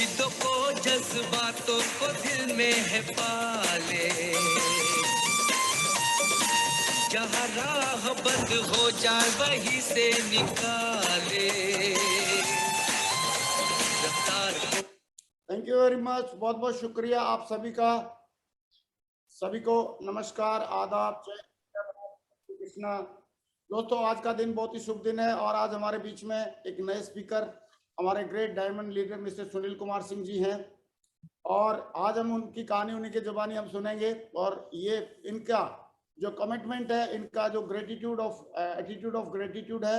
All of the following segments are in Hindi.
उम्मीदों को जज्बातों को दिल में है पाले, जहाँ राह बंद हो जाए वहीं से निकाले रफ्तार। थैंक यू वेरी मच, बहुत बहुत शुक्रिया आप सभी का। सभी को नमस्कार, आदाब, जय श्री कृष्णा। दोस्तों, आज का दिन बहुत ही शुभ दिन है और आज हमारे बीच में एक नए स्पीकर हमारे great diamond leader mister Sunil Kumar Singh ji हैं और आज हम उनकी कहानी, उन्हीं की जुबानी हम सुनेंगे। और ये इनका जो कमिटमेंट है, इनका जो gratitude of attitude of gratitude है,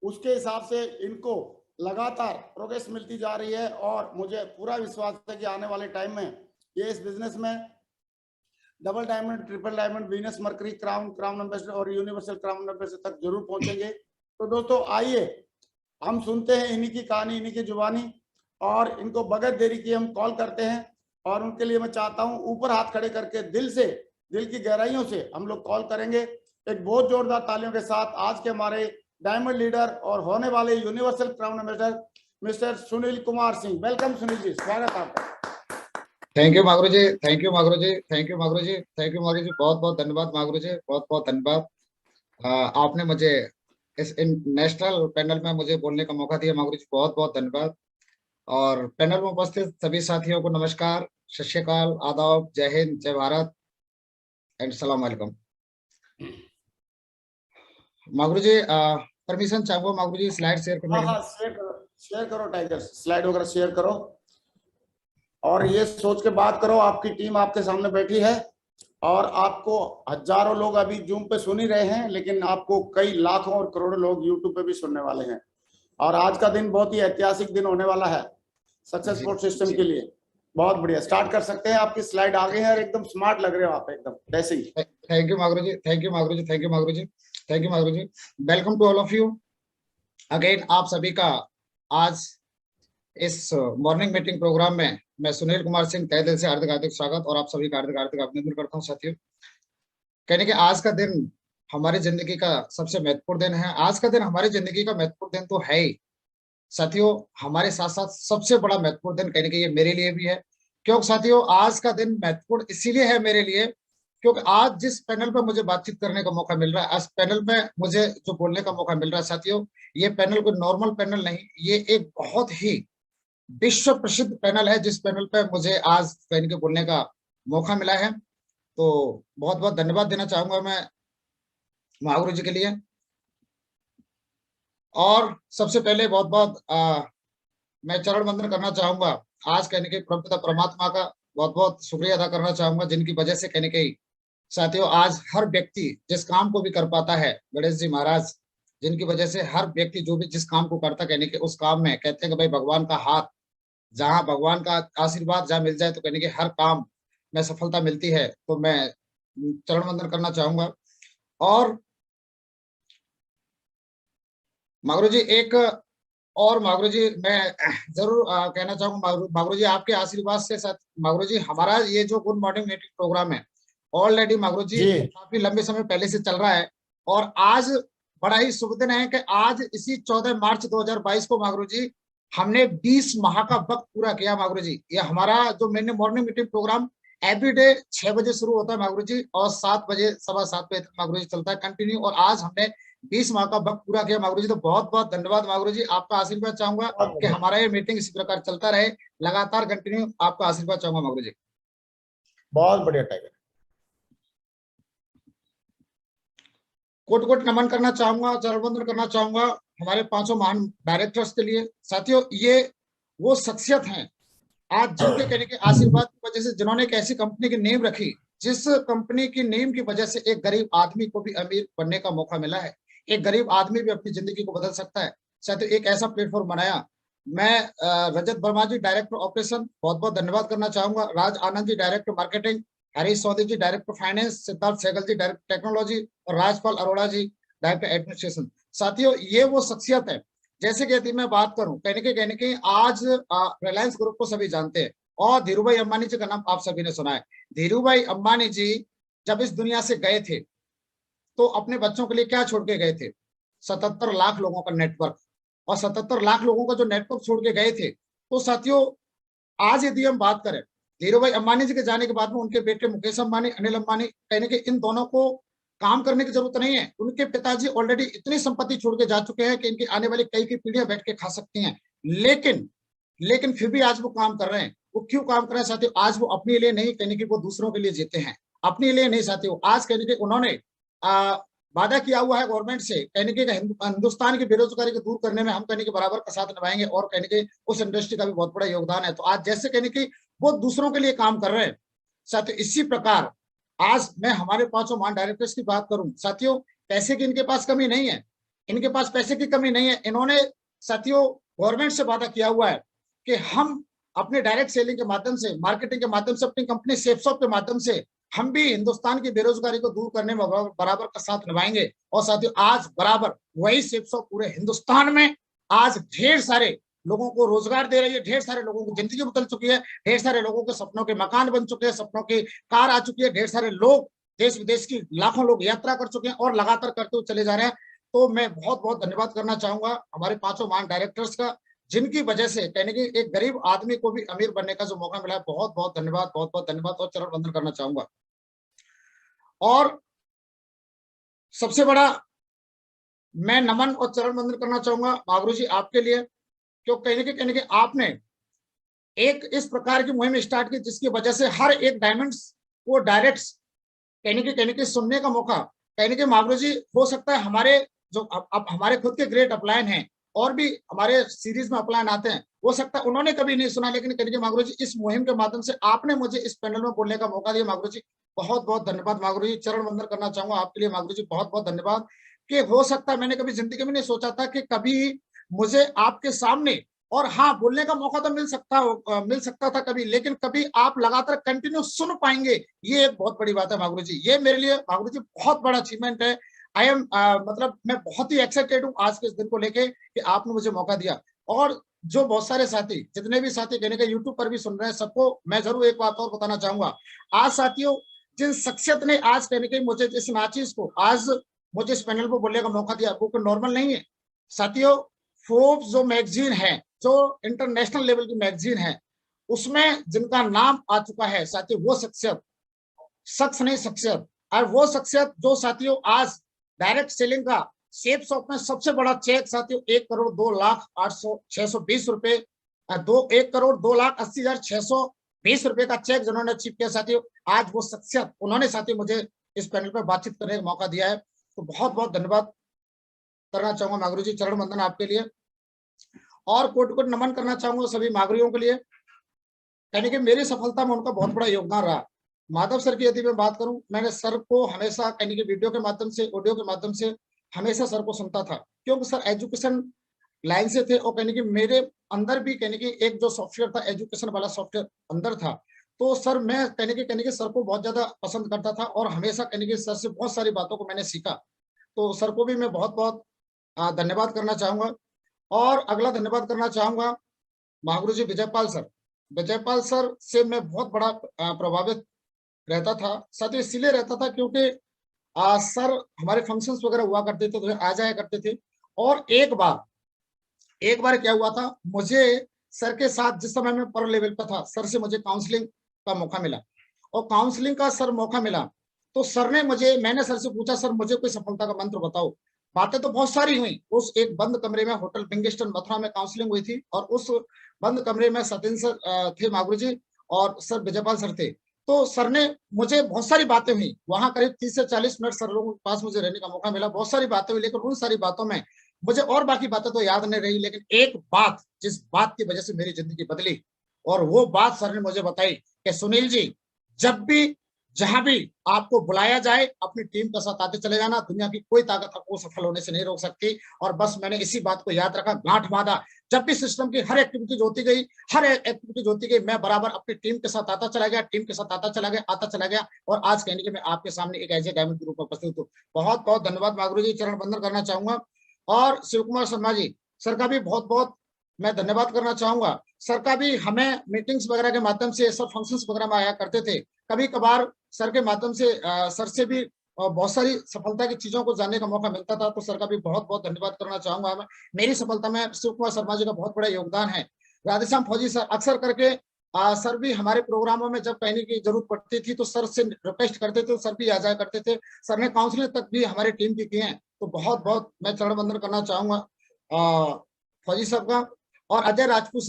उसके हिसाब से इनको लगातार प्रोग्रेस मिलती जा रही है और मुझे पूरा विश्वास है कि आने वाले टाइम में ये इस बिजनेस में double diamond, triple diamond, Venus mercury, crown ambassador और यूनिवर्सल क्राउन एम्बेसडर तक जरूर पहुंचेंगे। तो दोस्तों, आइए हम सुनते हैं इन्हीं की कहानी, इन्हीं की जुबानी, और इनको बगैर देरी की हम कॉल करते हैं। और उनके लिए मैं चाहता हूं ऊपर हाथ खड़े करके दिल से, दिल की गहराइयों से हम लोग कॉल करेंगे एक बहुत जोरदार तालियों के साथ आज के हमारे डायमंड लीडर और होने वाले universal crown ambassador mister Sunil Kumar Singh. Welcome Sunil ji, स्वागत आपका। Thank you Magru ji, thank you Magru ji, thank you Magru ji, thank you Magru ji, बहुत बहुत धन्यवाद मागरू जी, बहुत बहुत धन्यवाद। आपने मुझे इस नेशनल पैनल में मुझे बोलने का मौका दिया मागरू जी, बहुत बहुत धन्यवाद। और पैनल में उपस्थित सभी साथियों को नमस्कार, सत श्री अकाल, आदाब, जय हिंद, जय भारत एंड सलाम वालेकुम। मागरू जी, परमिशन चाहूंगा मागरू जी स्लाइड शेयर करने हाँ, शेयर करो टाइगर, स्लाइड वगैरह शेयर करो और ये सोच के बात करो आपकी टीम आपके सामने बैठी है और आपको हजारों लोग अभी जूम पे सुन ही रहे हैं, लेकिन आपको कई लाखों और करोड़ों लोग यूट्यूब पे भी सुनने वाले हैं। और आज का दिन बहुत ही ऐतिहासिक दिन होने वाला है सक्सेस सपोर्ट सिस्टम के लिए। बहुत बढ़िया, स्टार्ट कर सकते हैं। आपकी स्लाइड आगे है और एकदम स्मार्ट लग रहे हो आप, एकदम वैसे ही। Thank you Magru ji, thank you Magru ji, thank you Magru ji, thank you Magru ji. Welcome to all of you again. आप सभी का आज इस मॉर्निंग मीटिंग प्रोग्राम में मैं सुनील कुमार सिंह तहे दिल से हार्दिक हार्दिक स्वागत और आप सभी का हार्दिक हार्दिक अभिनंदन करता हूं। साथियों, कहने कि आज का दिन हमारी जिंदगी का सबसे महत्वपूर्ण दिन है। आज का दिन हमारी जिंदगी का महत्वपूर्ण दिन तो है ही साथियों, हमारे साथ साथ सबसे बड़ा महत्वपूर्ण दिन कहने के ये मेरे लिए भी है। क्योंकि साथियों, आज का दिन महत्वपूर्ण इसीलिए है मेरे लिए क्योंकि आज जिस पैनल पर मुझे बातचीत करने का मौका मिल रहा है, आज पैनल में मुझे जो बोलने का मौका मिल रहा है साथियों, ये पैनल कोई नॉर्मल पैनल नहीं, ये एक बहुत ही विश्व प्रसिद्ध पैनल है जिस पैनल पे मुझे आज कहने के बोलने का मौका मिला है। तो बहुत बहुत धन्यवाद देना चाहूंगा मैं महागुरु जी के लिए। और सबसे पहले बहुत बहुत मैं चरण वंदन करना चाहूंगा आज कहने के परमपिता परमात्मा का, बहुत बहुत शुक्रिया अदा करना चाहूंगा जिनकी वजह से कहने के साथियों आज हर व्यक्ति जिस काम को भी कर पाता है, गणेश जी महाराज जिनकी वजह से हर व्यक्ति जो भी जिस काम को करता कहने के उस काम में कहते हैं कि भाई भगवान का हाथ, जहां भगवान का आशीर्वाद जहां मिल जाए तो कहने के हर काम में सफलता मिलती है। तो मैं चरण वंदन करना चाहूंगा। और मागरू जी एक और मागरू जी मैं जरूर कहना चाहूंगा, मागरू जी आपके आशीर्वाद से साथ मागरू जी हमारा ये जो गुड मॉर्निंग मीटिंग प्रोग्राम है ऑलरेडी मागरू जी काफी लंबे समय पहले से चल रहा है और आज बड़ा ही शुभ दिन है कि आज इसी 14 मार्च 2022 को मागरू जी हमने 20 माह का वक्त पूरा किया। मागरू जी ये हमारा जो मैंने मॉर्निंग मीटिंग प्रोग्राम एवरीडे 6 बजे शुरू होता है मागरू जी और 7 बजे, 7:15 बजे तक मागरू जी चलता है कंटिन्यू, और आज हमने 20 माह का वक्त पूरा किया मागरू जी। तो बहुत बहुत धन्यवाद मागरू जी, आपका आशीर्वाद चाहूंगा कि हमारा ये मीटिंग इसी प्रकार चलता रहे लगातार कंटिन्यू, आपका आशीर्वाद चाहूंगा मागरू जी। बहुत बढ़िया टाइगर। कोट कोट नमन करना चाहूंगा, चरणवंदन करना चाहूंगा हमारे 500 महान डायरेक्टर्स के लिए। साथियों, ये वो शख्सियत हैं आज जिनके कहने के आशीर्वाद की वजह से, जिन्होंने एक ऐसी कंपनी की नींव रखी जिस कंपनी की नींव की वजह से एक गरीब आदमी को भी अमीर बनने का मौका मिला है, एक गरीब आदमी भी अपनी जिंदगी को बदल सकता है। साथियों, एक ऐसा प्लेटफॉर्म बनाया। मैं रजत वर्मा जी डायरेक्टर ऑपरेशन बहुत बहुत धन्यवाद करना चाहूंगा, राज आनंद जी डायरेक्टर मार्केटिंग, हरीश चौधरी जी डायरेक्टर फाइनेंस, सिद्धार्थ सहगल जी डायरेक्टर टेक्नोलॉजी और राजपाल अरोड़ा जी डायरेक्टर एडमिनिस्ट्रेशन। साथियों, ये वो शख्सियत है। जैसे कि यदि मैं बात करूं कहने के आज रिलायंस ग्रुप को सभी जानते हैं और धीरूभाई अंबानी जी का नाम आप सभी ने सुना है। धीरूभाई अंबानी जी जब इस दुनिया से गए थे तो अपने बच्चों के लिए क्या छोड़ के गए थे? 77 लाख लोगों का नेटवर्क, और 77 लाख लोगों का जो नेटवर्क छोड़ के गए थे, तो साथियों आज यदि हम बात करें धीरू भाई अंबानी जी के जाने के बाद में उनके बेटे मुकेश अंबानी, अनिल अंबानी, कहने के इन दोनों को काम करने की जरूरत नहीं है। उनके पिताजी ऑलरेडी इतनी संपत्ति छोड़ के जा चुके हैं कि इनकी आने वाली कई की पीढ़ियां बैठ के खा सकती हैं, लेकिन फिर भी आज वो काम कर रहे हैं। वो क्यों काम कर रहे हैं साथियों? आज वो अपने लिए नहीं, कहने की वो दूसरों के लिए जीते हैं, अपने लिए नहीं साथियों। आज कहने के उन्होंने वादा किया हुआ है गवर्नमेंट से, कहने के हिंदुस्तान की बेरोजगारी को दूर करने में हम कहने के बराबर का साथ निभाएंगे, और कहने के उस इंडस्ट्री का भी बहुत बड़ा योगदान है। तो आज जैसे कहने की वो दूसरों के लिए काम कर रहे हैं साथियों, इसी प्रकार आज मैं हमारे 5 महान डायरेक्टर्स की बात करूं साथियों, पैसे की इनके पास कमी नहीं है, इनके पास पैसे की कमी नहीं है। इन्होंने साथियों गवर्नमेंट से वादा किया हुआ है कि हम अपने डायरेक्ट सेलिंग के माध्यम से, मार्केटिंग के माध्यम से, अपनी कंपनी सेफसॉफ्ट के माध्यम से हम भी हिंदुस्तान की बेरोजगारी को दूर करने में बराबर का साथ निभाएंगे। और साथियों आज बराबर वही सेफसॉफ्ट पूरे हिंदुस्तान में आज ढेर सारे लोगों को रोजगार दे रही है, ढेर सारे लोगों की जिंदगी बदल चुकी है, ढेर सारे लोगों के सपनों के मकान बन चुके हैं, सपनों की कार आ चुकी है, ढेर सारे लोग देश विदेश की लाखों लोग यात्रा कर चुके हैं और लगातार करते हुए चले जा रहे हैं। तो मैं बहुत बहुत धन्यवाद करना चाहूंगा हमारे 5 महान डायरेक्टर्स का, जिनकी वजह से कहने की एक गरीब आदमी को भी अमीर बनने का जो मौका मिला है। बहुत बहुत धन्यवाद, बहुत बहुत धन्यवाद, और चरण वंदन करना चाहूंगा। और सबसे बड़ा मैं नमन और चरण वंदन करना चाहूंगा महागुरु जी आपके लिए, क्यों कहने के आपने एक इस प्रकार की मुहिम स्टार्ट की जिसकी वजह से हर एक डायमंड्स को डायरेक्ट कहने के सुनने का मौका, कहने के महागुरु जी हो सकता है हमारे जो अब हमारे खुद के ग्रेट अपलायन हैं और भी हमारे सीरीज में अपलायन आते हैं, हो सकता है उन्होंने कभी नहीं सुना, लेकिन कहने के महागुरु जी इस मुहिम के माध्यम से आपने मुझे इस पैनल में बोलने का मौका दिया। महागुरु जी बहुत बहुत धन्यवाद। महागुरु जी चरण वंदन करना चाहूंगा आपके लिए। महागुरु जी बहुत बहुत धन्यवाद। कि हो सकता है मैंने कभी जिंदगी में नहीं सोचा था कि कभी मुझे आपके सामने, और हाँ बोलने का मौका तो मिल सकता था कभी, लेकिन कभी आप लगातार कंटिन्यू सुन पाएंगे, ये एक बहुत बड़ी बात है महागुरु जी। ये मेरे लिए महागुरु जी बहुत बड़ा अचीवमेंट है। आई एम मतलब मैं बहुत ही एक्साइटेड हूँ आज के इस दिन को लेके कि आपने मुझे मौका दिया। और जो बहुत सारे साथी, जितने भी साथी कहने के यूट्यूब पर भी सुन रहे हैं, सबको मैं जरूर एक बात और बताना चाहूंगा। आज साथियों जिन शख्सियत ने आज कहने के मुझे इस नाचीज को आज मुझे इस पैनल पर बोलने का मौका दिया, वो कोई नॉर्मल नहीं है साथियों। फोर्ब्स जो मैगजीन है, जो इंटरनेशनल लेवल की मैगजीन है, उसमें जिनका नाम आ चुका है साथियों, वो शख्सियत, शख्स नहीं शख्सियत, और वो शख्सियत जो साथियों आज डायरेक्ट सेलिंग का सेफसॉफ्ट में सबसे बड़ा चेक साथियों 1,02,08,620 रुपए, 1,02,80,620 रुपए का चेक जिन्होंने अचीव किया साथियों, आज वो शख्सियत, उन्होंने साथियों मुझे इस पैनल पर बातचीत करने का मौका दिया है। तो बहुत बहुत धन्यवाद करना चाहूंगा महागुरु जी, चरण वंदन आपके लिए। और कोटि कोटि नमन करना चाहूंगा सभी महागुरुओं के लिए, यानी कि मेरी सफलता में उनका बहुत बड़ा योगदान रहा। माधव सर की यदि मैं बात करूं, मैंने सर को हमेशा यानी कि वीडियो के माध्यम से, ऑडियो के माध्यम से हमेशा सर को सुनता था, क्योंकि सर एजुकेशन लाइन से थे और कहने की मेरे अंदर भी कहने की एक जो सॉफ्टवेयर था, एजुकेशन वाला सॉफ्टवेयर अंदर था। तो सर मैं कहने की सर को बहुत ज्यादा पसंद करता था और हमेशा कहने की सर से बहुत सारी बातों को मैंने सीखा। तो सर को भी मैं बहुत बहुत धन्यवाद करना चाहूंगा। और अगला धन्यवाद करना चाहूंगा महागुरु जी विजयपाल सर। विजयपाल सर से मैं बहुत बड़ा प्रभावित रहता था, साथ ही इसीलिए रहता था क्योंकि सर हमारे फंक्शंस वगैरह हुआ करते थे तो आ जाया करते थे। और एक बार क्या हुआ था, मुझे सर के साथ जिस समय मैं पर लेवल पर था, सर से मुझे काउंसलिंग का मौका मिला, और काउंसलिंग का सर मौका मिला तो सर ने मैंने सर से पूछा, सर मुझे कोई सफलता का मंत्र बताओ। बातें तो बहुत सारी हुई, उस एक बंद कमरे में होटल बिंगस्टन मथुरा में काउंसलिंग हुई थी, और उस बंद कमरे में सतीन सर थे महागुरु जी और सर विजयपाल सर थे। तो सर ने मुझे बहुत सारी बातें हुई, वहां करीब 30 से 40 मिनट सर लोगों के पास मुझे रहने का मौका मिला, बहुत सारी बातें हुई, लेकिन उन सारी बातों में मुझे और बाकी बातें तो याद नहीं रही, लेकिन एक बात जिस बात की वजह से मेरी जिंदगी बदली, और वो बात सर ने मुझे बताई कि सुनील जी, जब भी जहां भी आपको बुलाया जाए अपनी टीम के साथ आते चले जाना, दुनिया की कोई ताकत आपको सफल होने से नहीं रोक सकती। और बस मैंने इसी बात को याद रखा, गांठ बांधा, जब भी सिस्टम की हर एक्टिविटी होती गई मैं बराबर अपनी टीम के साथ आता चला गया, और आज कहने के मैं आपके सामने एक ऐसे डायमंड के रूप में उपस्थित हूँ। बहुत बहुत धन्यवाद महागुरु जी, चरण वंदन करना चाहूंगा। और शिव कुमार शर्मा जी सर का भी बहुत बहुत मैं धन्यवाद करना चाहूंगा। सर का भी हमें मीटिंग्स वगैरह के माध्यम से, सब फंक्शंस वगैरह में आया करते थे, कभी कभार सर के माध्यम से सर से भी बहुत सारी सफलता की चीजों को जानने का मौका मिलता था। तो सर का भी बहुत बहुत धन्यवाद करना चाहूंगा। मैं मेरी सफलता में शिव कुमार शर्मा जी का बहुत बड़ा योगदान है। राधेश्याम फौजी सर अक्सर करके सर भी हमारे प्रोग्रामों में जब कहने की जरूरत पड़ती थी तो सर से रिक्वेस्ट करते थे, तो सर भी आ जाया करते थे। सर ने काउंसलिंग तक भी हमारी टीम की हैं। तो बहुत बहुत मैं चरण वंदन करना चाहूंगा फौजी साहब का। और अजय राजपूत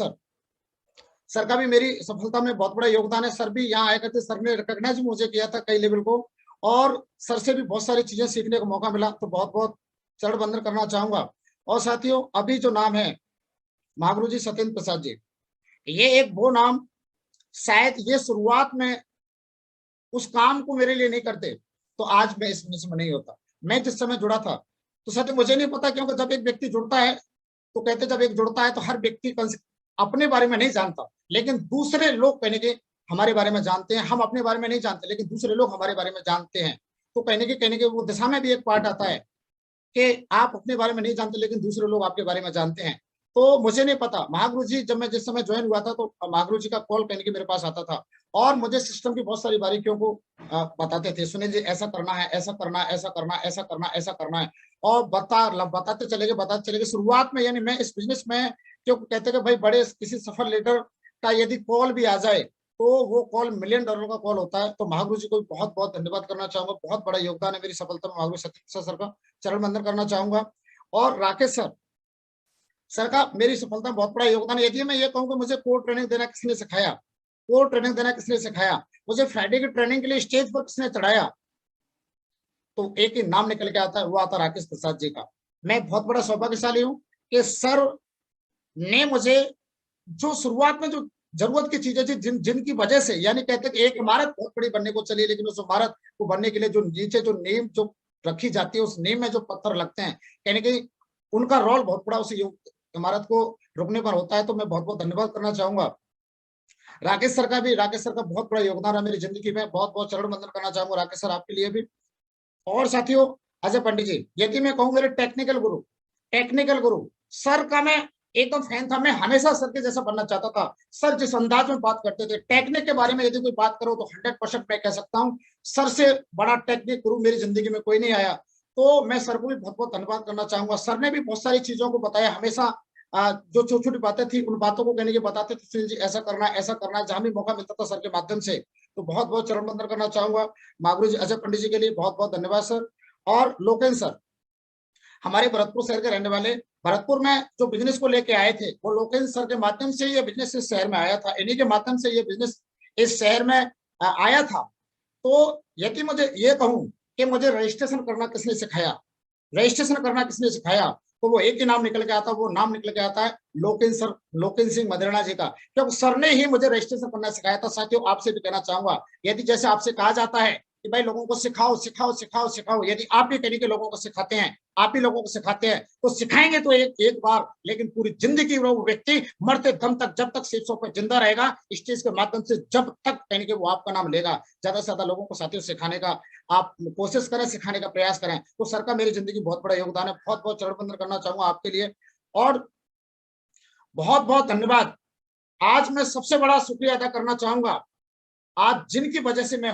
सर का भी मेरी सफलता में बहुत बड़ा योगदान है। सर भी यहाँ आया करते, सर ने रिकॉग्नाइज मुझे किया था कई लेवल को, और सर से भी बहुत सारी चीजें सीखने का मौका मिला। तो बहुत बहुत चरण वंदन करना चाहूंगा। और साथियों, अभी जो नाम है महागुरु जी सत्येंद्र प्रसाद जी, ये एक वो नाम, शायद ये शुरुआत में उस काम को मेरे लिए नहीं करते तो आज मैं इस मिशन में नहीं होता। मैं जिस समय जुड़ा था तो सत्य मुझे नहीं पता, क्योंकि जब एक व्यक्ति जुड़ता है तो कहते जब एक जुड़ता है तो हर व्यक्ति अपने बारे में नहीं जानता, लेकिन दूसरे लोग कहने के हमारे बारे में जानते हैं। हम अपने बारे में नहीं जानते लेकिन दूसरे लोग हमारे बारे में जानते हैं। तो कहने के वो दिशा में भी एक पार्ट आता है कि आप अपने बारे में नहीं जानते लेकिन दूसरे लोग आपके बारे में जानते हैं। तो मुझे नहीं पता, महागुरु जी जब मैं जिस समय ज्वाइन हुआ था तो महागुरु जी का कॉल कहने के मेरे पास आता था और मुझे सिस्टम की बहुत सारी बारीकियों को बताते थे। सुनील जी ऐसा करना है, ऐसा करना है, ऐसा करना, ऐसा करना, ऐसा करना है, और बताते चले गए। शुरुआत में यानी मैं इस बिजनेस में, क्यों कहते हैं भाई बड़े किसी सफल लीडर का यदि कॉल भी आ जाए तो वो कॉल $1 मिलियन का कॉल होता है। तो महागुरु जी को बहुत बहुत धन्यवाद करना चाहूंगा। बहुत बड़ा योगदान है मेरी सफलता में महागुरु सत्येंद्र सर का, चरण वंदन करना चाहूंगा। और राकेश सर का मेरी सफलता में बहुत बड़ा योगदान है। यदि मैं ये कहूँ कि मुझे कोर ट्रेनिंग देना किसने सिखाया, कोर ट्रेनिंग देना किसने सिखाया, मुझे फ्राइडे की ट्रेनिंग के लिए स्टेज पर किसने चढ़ाया, तो एक ही नाम निकल के आता है, वो आता राकेश प्रसाद जी का। मैं बहुत बड़ा सौभाग्यशाली हूँ कि सर ने मुझे जो शुरुआत में जो जरूरत की चीजें थी, जिनकी वजह से, यानी कहते हैं कि एक इमारत बहुत बड़ी बनने को चली, लेकिन उस इमारत को बनने के लिए जो नीचे जो नींव जो रखी जाती है, उस नींव में जो पत्थर लगते हैं, यानी कि उनका रोल बहुत बड़ा उस इमारत को रुकने पर होता है। तो मैं बहुत बहुत धन्यवाद करना चाहूंगा राकेश सर का भी। राकेश सर का बहुत बड़ा योगदान है मेरी जिंदगी में, बहुत बहुत चरण वंदन करना चाहूंगा राकेश सर आपके लिए भी। और साथियों, अजय पंडित जी, यदि मैं कहूँ मेरे टेक्निकल गुरु सर का मैं एकदम फैन था। मैं हमेशा सर के जैसा बनना चाहता था। सर जिस अंदाज में बात करते थे, टेक्निक के बारे में यदि कोई बात करो तो 100% मैं कह सकता हूँ सर से बड़ा टेक्निक गुरु मेरी जिंदगी में कोई नहीं आया। तो मैं सर को भी बहुत बहुत धन्यवाद करना चाहूंगा। सर ने भी बहुत सारी चीजों को बताया, हमेशा जो छोटी छोटी बातें थी उन बातों को कहने के बताते थे, सुनील जी ऐसा करना है, ऐसा करना है, जहां भी मौका मिलता था सर के माध्यम से। तो बहुत बहुत चरण वंदन करना चाहूंगा महागुरु जी अजय पंडित जी के लिए, बहुत बहुत धन्यवाद सर। और लोकेश सर, हमारे भरतपुर शहर के रहने वाले, भरतपुर में जो बिजनेस को लेके आए थे, वो लोकेश सर के माध्यम से ये बिजनेस इस शहर में आया था। इन्हीं के माध्यम से ये बिजनेस इस शहर में आया था। तो यदि मुझे ये कहूं कि मुझे रजिस्ट्रेशन करना किसने सिखाया, तो वो एक ही नाम निकल के आता, वो नाम निकल के आता है लोकेश सिंह मदेरणा जी का, क्योंकि सर ने ही मुझे रजिस्ट्रेशन करना सिखाया था। साथियों, आपसे भी कहना चाहूंगा, यदि जैसे आपसे कहा जाता है कि भाई लोगों को सिखाओ, यदि आप भी कहीं के लोगों को सिखाते हैं, आप ही लोगों को सिखाते हैं, तो सिखाएंगे तो एक बार, लेकिन पूरी जिंदगी वो व्यक्ति मरते दम तक, जब तक शीर्षों पर जिंदा रहेगा, स्टेज के माध्यम से जब तक कहीं के वो आपका नाम लेगा। ज्यादा से ज्यादा लोगों को साथियों सिखाने का आप कोशिश करें, सिखाने का प्रयास करें। तो सर का मेरी जिंदगी बहुत बड़ा योगदान है। बहुत बहुत चरण वंदन करना चाहूंगा आपके लिए और बहुत बहुत धन्यवाद। आज मैं सबसे बड़ा शुक्रिया अदा करना चाहूंगा, आज जिनकी वजह से मैं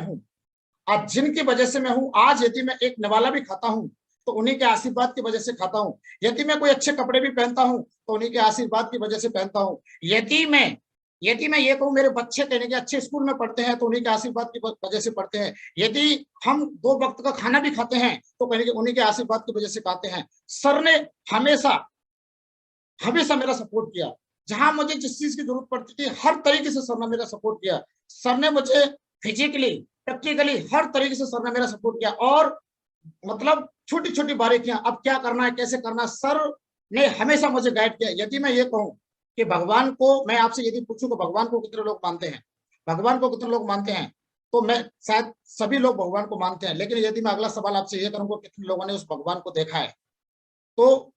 हूं, आज यदि मैं एक निवाला भी खाता हूं तो उन्हीं के आशीर्वाद की वजह से खाता हूं। यदि मैं कोई अच्छे कपड़े भी पहनता हूं तो उन्हीं के आशीर्वाद की वजह से पहनता हूं। यदि मैं ये कहूं मेरे बच्चे कहने के अच्छे स्कूल में पढ़ते हैं तो उन्हीं के आशीर्वाद की वजह से पढ़ते हैं। यदि हम 2 वक्त का खाना भी खाते हैं तो कहने के उन्हीं के आशीर्वाद की वजह से खाते हैं। सर ने हमेशा मेरा सपोर्ट किया, जहां मुझे जिस चीज की जरूरत पड़ती थी हर तरीके से सर ने मेरा सपोर्ट किया। सर ने मुझे फिजिकली, प्रैक्टिकली हर तरीके से सर ने मेरा सपोर्ट किया। और मतलब छोटी छोटी बारीकियां, अब क्या करना है, कैसे करना है, सर ने हमेशा मुझे गाइड किया। यदि मैं ये कहूं कि भगवान को, मैं आपसे यदि पूछूं कि भगवान को कितने लोग मानते हैं, तो मैं शायद सभी लोग भगवान को मानते हैं। लेकिन यदि मैं अगला सवाल आपसे ये करूंगा कितने लोगों ने उस भगवान को देखा है, तो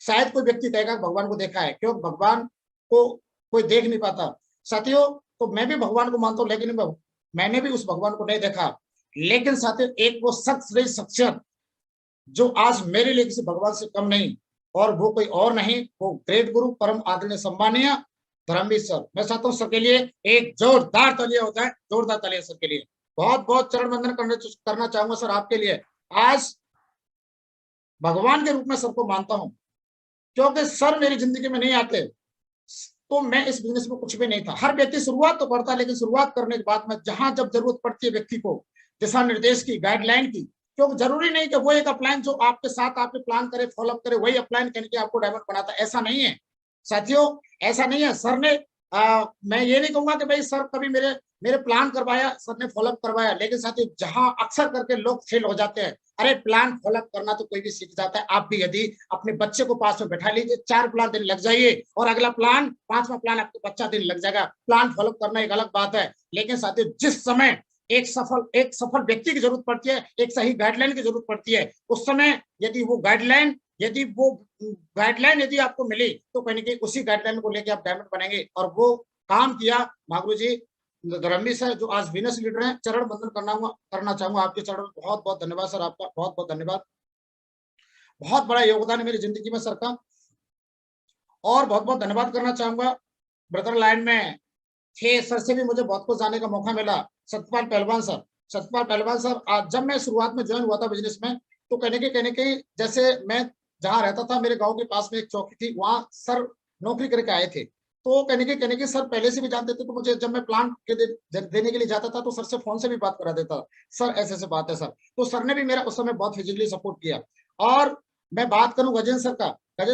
शायद कोई व्यक्ति कहेगा भगवान को देखा है, क्यों भगवान को कोई देख नहीं पाता। साथियों, तो मैं भी भगवान को मानता हूं, लेकिन मैंने भी उस भगवान को नहीं देखा। लेकिन साथियों, एक वो शख्सियत जो आज मेरे लिए किसी भगवान से कम नहीं, और वो कोई और नहीं, वो ग्रेट गुरु परम आदरणीय सम्मानीय धर्मवीर सर। मैं चाहता हूं सर के लिए एक जोरदार तालियां हो जाए, जोरदार तालियां सर के लिए। बहुत बहुत चरण वंदन करना चाहूंगा सर आपके लिए। आज भगवान के रूप में सर को मानता हूं, क्योंकि सर मेरी जिंदगी में नहीं आते, तो मैं इस बिजनेस में कुछ भी नहीं था। हर व्यक्ति शुरुआत तो करता है, लेकिन शुरुआत करने के बाद में जहां जब जरूरत पड़ती है व्यक्ति को दिशा निर्देश की, गाइडलाइन की, क्योंकि जरूरी नहीं कि वो एक अपलाइन जो आपके साथ आपके प्लान करे, फॉलोअप करे, वही अपलाइन करके आपको डायमंड बनाता है, ऐसा नहीं है साथियों, ऐसा नहीं है। सर ने मैं ये नहीं कहूंगा कि भाई सर कभी मेरे प्लान करवाया, सर ने फॉलोअप करवाया, लेकिन साथियों जहां अक्सर करके लोग फेल हो जाते हैं, अरे प्लान फॉलोअप करना तो कोई भी सीख जाता है। आप भी यदि अपने बच्चे को पास में बैठा लीजिए, 4 प्लान दिन लग जाइए और अगला प्लान 5वां प्लान आपके बच्चा दिन लग जाएगा। प्लान फॉलोअप करना एक अलग बात है, लेकिन साथियों जिस समय एक सफल व्यक्ति की जरूरत पड़ती है, एक सही गाइडलाइन की जरूरत पड़ती है, उस समय यदि वो गाइडलाइन यदि आपको मिली तो कहीं ना कहीं उसी गाइडलाइन को लेकर आप डायमंड बनेंगे। और वो काम किया मागरू जी, रमी सर जो आज विनर्स लीडर हैं, चरण बंदन करना चाहूंगा आपके चरण में। बहुत बहुत धन्यवाद सर, आपका बहुत बहुत धन्यवाद। बहुत बड़ा योगदान है मेरी जिंदगी में सर का। और बहुत बहुत धन्यवाद करना चाहूंगा ब्रदर लाइन में थे सर से भी मुझे बहुत कुछ जाने का मौका मिला। सतपाल पहलवान सर आज जब मैं शुरुआत में ज्वाइन हुआ था बिजनेस में, तो कहने के जैसे मैं जहाँ रहता था, मेरे गांव के पास में एक चौकी थी, वहां सर नौकरी करके आए थे। तो कहने के सर पहले से भी जानते थे, तो मुझे जब मैं प्लान के देने के लिए जाता था तो सर से फोन से भी बात करा देता, सर ऐसे ऐसे बात है सर। तो सर ने भी मेरा उस समय बहुत फिजिकली सपोर्ट किया। और मैं बात करूं गजेंद्र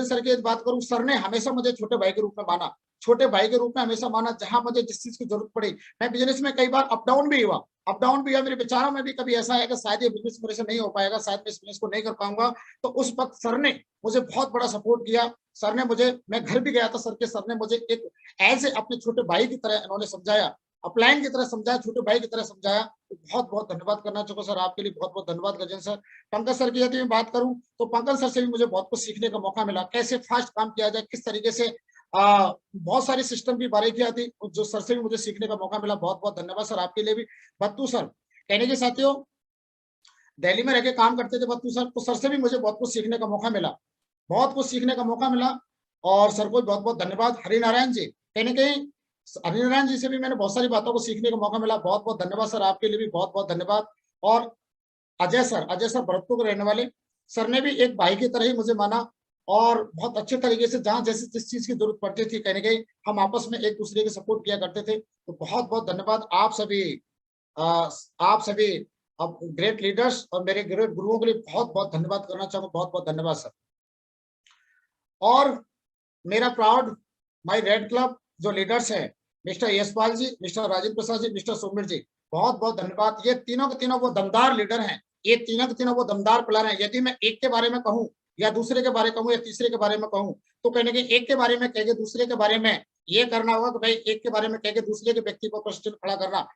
सर की बात करूं, सर ने हमेशा मुझे छोटे भाई के रूप में माना, छोटे भाई के रूप में हमेशा माना। जहां मुझे जिस चीज की जरूरत पड़ी, मैं बिजनेस में कई बार अप डाउन भी हुआ, मेरे विचारों में भी कभी ऐसा है कि शायद ये बिजनेस मेरे से नहीं हो पाएगा, शायद मैं इस बिजनेस को नहीं कर पाऊंगा। तो उस वक्त सर ने मुझे बहुत बड़ा सपोर्ट किया। सर ने मुझे, मैं घर भी गया था सर ने मुझे एक ऐसे अपने छोटे भाई की तरह इन्होंने समझाया, अपलाइन की तरह समझाया, छोटे भाई की तरह समझाया। तो बहुत बहुत धन्यवाद करना चाहूंगा सर, आपके लिए बहुत बहुत धन्यवाद गजेंद्र सर। पंकज सर की यदि मैं बात करूं तो पंकज सर से भी मुझे बहुत कुछ सीखने का मौका मिला, कैसे फास्ट काम किया जाए, किस तरीके से बहुत सारी सिस्टम की बारीकियां थी जो सर से भी मुझे सीखने का मौका मिला। बहुत बहुत धन्यवाद सर आपके लिए भी। बत्तू सर कहने के साथियों दिल्ली में रहकर काम करते थे बत्तू सर, तो सर से भी मुझे बहुत कुछ सीखने का मौका मिला, बहुत कुछ सीखने का मौका मिला। और सर को बहुत बहुत धन्यवाद। हरिनारायण जी कहने के हरिनारायण जी से भी मैंने बहुत सारी बातों को सीखने का मौका मिला, बहुत बहुत धन्यवाद सर आपके लिए भी, बहुत बहुत धन्यवाद। और अजय सर भरतपुर के रहने वाले, सर ने भी एक भाई की तरह ही मुझे माना और बहुत अच्छे तरीके से जहां जैसे जिस चीज की जरूरत पड़ती थी कहने गए हम आपस में एक दूसरे के सपोर्ट किया करते थे। तो बहुत बहुत धन्यवाद आप सभी अब ग्रेट लीडर्स और मेरे ग्रेट गुरुओं के लिए बहुत बहुत धन्यवाद करना चाहूंगा, बहुत बहुत धन्यवाद सर। और मेरा प्राउड माय रेड क्लब जो लीडर्स है, मिस्टर यशपाल जी, मिस्टर राजेंद्र प्रसाद जी, मिस्टर सोमेर जी, बहुत बहुत धन्यवाद। ये तीनों के तीनों वो दमदार लीडर हैं, ये तीनों के तीनों वो दमदार प्लान है। यदि मैं एक के बारे में कहूँ या दूसरे के बारे में कहूँ या तीसरे के बारे में कहूँ, तो कहने के एक के बारे में कह के दूसरे के बारे में ये करना होगा कि भाई एक के बारे में कह के दूसरे के व्यक्ति को प्रश्न खड़ा करना।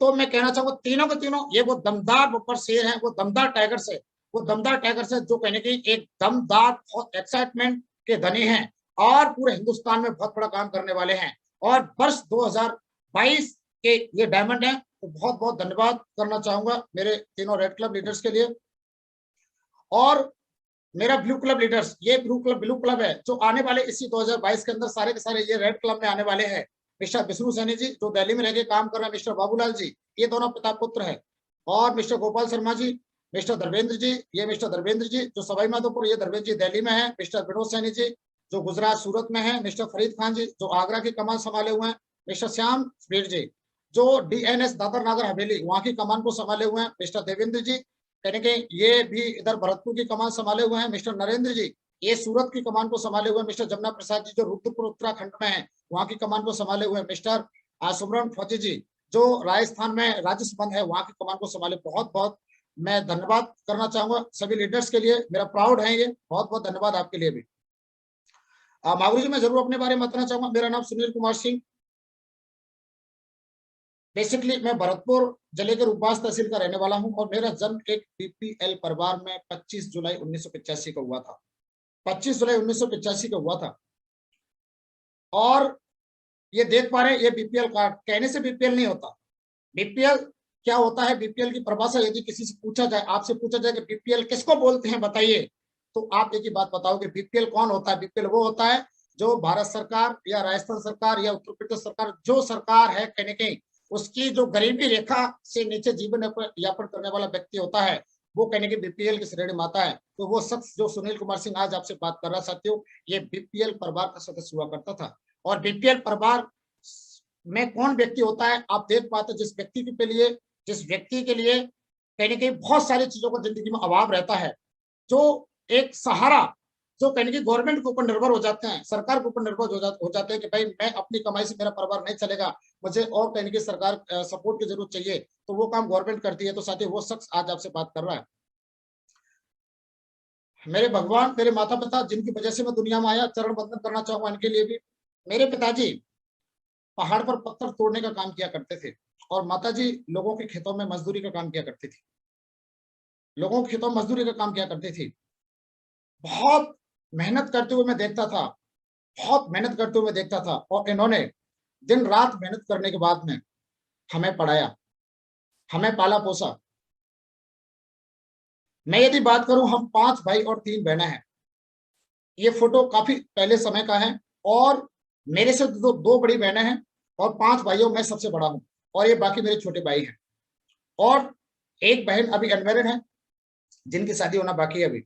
तो मैं कहना चाहूंगा तीनों के तीनों ये वो दमदार ऊपर शेर है, वो दमदार टाइगर्स है, वो दमदार टाइगर्स है जो कहने की एक दमदार बहुत एक्साइटमेंट के धनी हैं और पूरे हिंदुस्तान में बहुत बड़ा काम करने वाले हैं। और वर्ष 2022 के ये डायमंड है। तो बहुत बहुत धन्यवाद करना चाहूंगा मेरे तीनों रेड क्लब लीडर्स के लिए। और मेरा ब्लू क्लब लीडर्स, ये ब्लू क्लब है जो आने वाले इसी 2022 के अंदर सारे के सारे ये रेड क्लब में आने वाले हैं। मिस्टर विष्णु सैनी जी जो दिल्ली में रहकर काम कर रहे हैं, मिस्टर बाबूलाल जी, ये दोनों पिता पुत्र है। और मिस्टर गोपाल शर्मा जी, मिस्टर धर्मेंद्र जी, ये मिस्टर धर्मेंद्र जी जो सवाई माधोपुर, ये धर्मेंद्र जी दिल्ली में है। मिस्टर विनोद सैनी जी जो गुजरात सूरत में है। मिस्टर फरीद खान जी जो आगरा की कमान संभाले हुए हैं। मिस्टर श्याम स्पीड जी जो डीएनएस दादर नागर हवेली वहां की कमान को संभाले हुए हैं। मिस्टर देवेंद्र जी कहने के ये भी इधर भरतपुर की कमान संभाले हुए हैं। मिस्टर नरेंद्र जी ये सूरत की कमान को संभाले हुए हैं। मिस्टर जमुना प्रसाद जी जो रुद्रपुर उत्तराखंड में है वहां की कमान को संभाले हुए हैं। मिस्टर सुमरन फौजी जी जो राजस्थान में राजसमंद है वहां की कमान को संभाले। बहुत बहुत मैं धन्यवाद करना चाहूंगा सभी लीडर्स के लिए, मेरा प्राउड है ये, बहुत बहुत धन्यवाद आपके लिए भी। मागुरू जी मैं जरूर अपने बारे में बताना चाहूंगा। मेरा नाम सुनील कुमार सिंह, बेसिकली मैं भरतपुर जिले के रूपबास तहसील का रहने वाला हूं और मेरा जन्म एक बीपीएल परिवार में 25 जुलाई 1985 को हुआ था। 25 जुलाई 1985 को हुआ था। और ये देख पा रहे हैं ये बीपीएल कार्ड, कहने से बीपीएल नहीं होता। बीपीएल क्या होता है, बीपीएल की परिभाषा यदि किसी से पूछा जाए, आपसे पूछा जाए कि बीपीएल किसको बोलते हैं बताइए, तो आप एक ही बात बताओगे बीपीएल कौन होता है। बीपीएल वो होता है जो भारत सरकार या राजस्थान सरकार या उत्तर प्रदेश सरकार जो सरकार है कहने के उसकी जो गरीबी रेखा से नीचे जीवन यापन करने वाला व्यक्ति होता है वो कहने के बीपीएल की श्रेणी में आता है। तो वो शख्स जो सुनील कुमार सिंह आज आपसे बात कर रहा साथियों, ये बीपीएल परिवार का सदस्य हुआ करता था। और बीपीएल परिवार में कौन व्यक्ति होता है, आप देख पाते जिस व्यक्ति के लिए कहीं ना कहीं बहुत सारी चीजों का जिंदगी में अभाव रहता है, जो एक सहारा, जो कहीं ना कहीं गवर्नमेंट के ऊपर निर्भर हो जाते हैं, सरकार के ऊपर निर्भर हो जाते हैं कि भाई मैं अपनी कमाई से मेरा परिवार नहीं चलेगा, मुझे और कहीं ना कहीं सरकार सपोर्ट की जरूरत चाहिए, तो वो काम गवर्नमेंट करती है। तो साथियों वो शख्स आज आपसे बात कर रहा है। मेरे भगवान, मेरे माता पिता जिनकी वजह से मैं दुनिया में आया, चरण वंदन करना चाहूंगा इनके लिए भी। मेरे पिताजी पहाड़ पर पत्थर तोड़ने का काम किया करते थे और माताजी लोगों के खेतों में मजदूरी का काम किया करती थी, लोगों के खेतों में मजदूरी का काम किया करती थी। बहुत मेहनत करते हुए मैं देखता था, बहुत मेहनत करते हुए देखता था, और इन्होंने दिन रात मेहनत करने के बाद में हमें पढ़ाया, हमें पाला पोसा। मैं यदि बात करूं, हम 5 भाई और 3 बहनें हैं। ये फोटो काफी पहले समय का है, और मेरे से दो बड़ी बहनें हैं और 5 भाइयों में सबसे बड़ा हूं, और ये बाकी मेरे छोटे भाई हैं, और एक बहन अभी अनमैरिड है जिनकी शादी होना बाकी है अभी।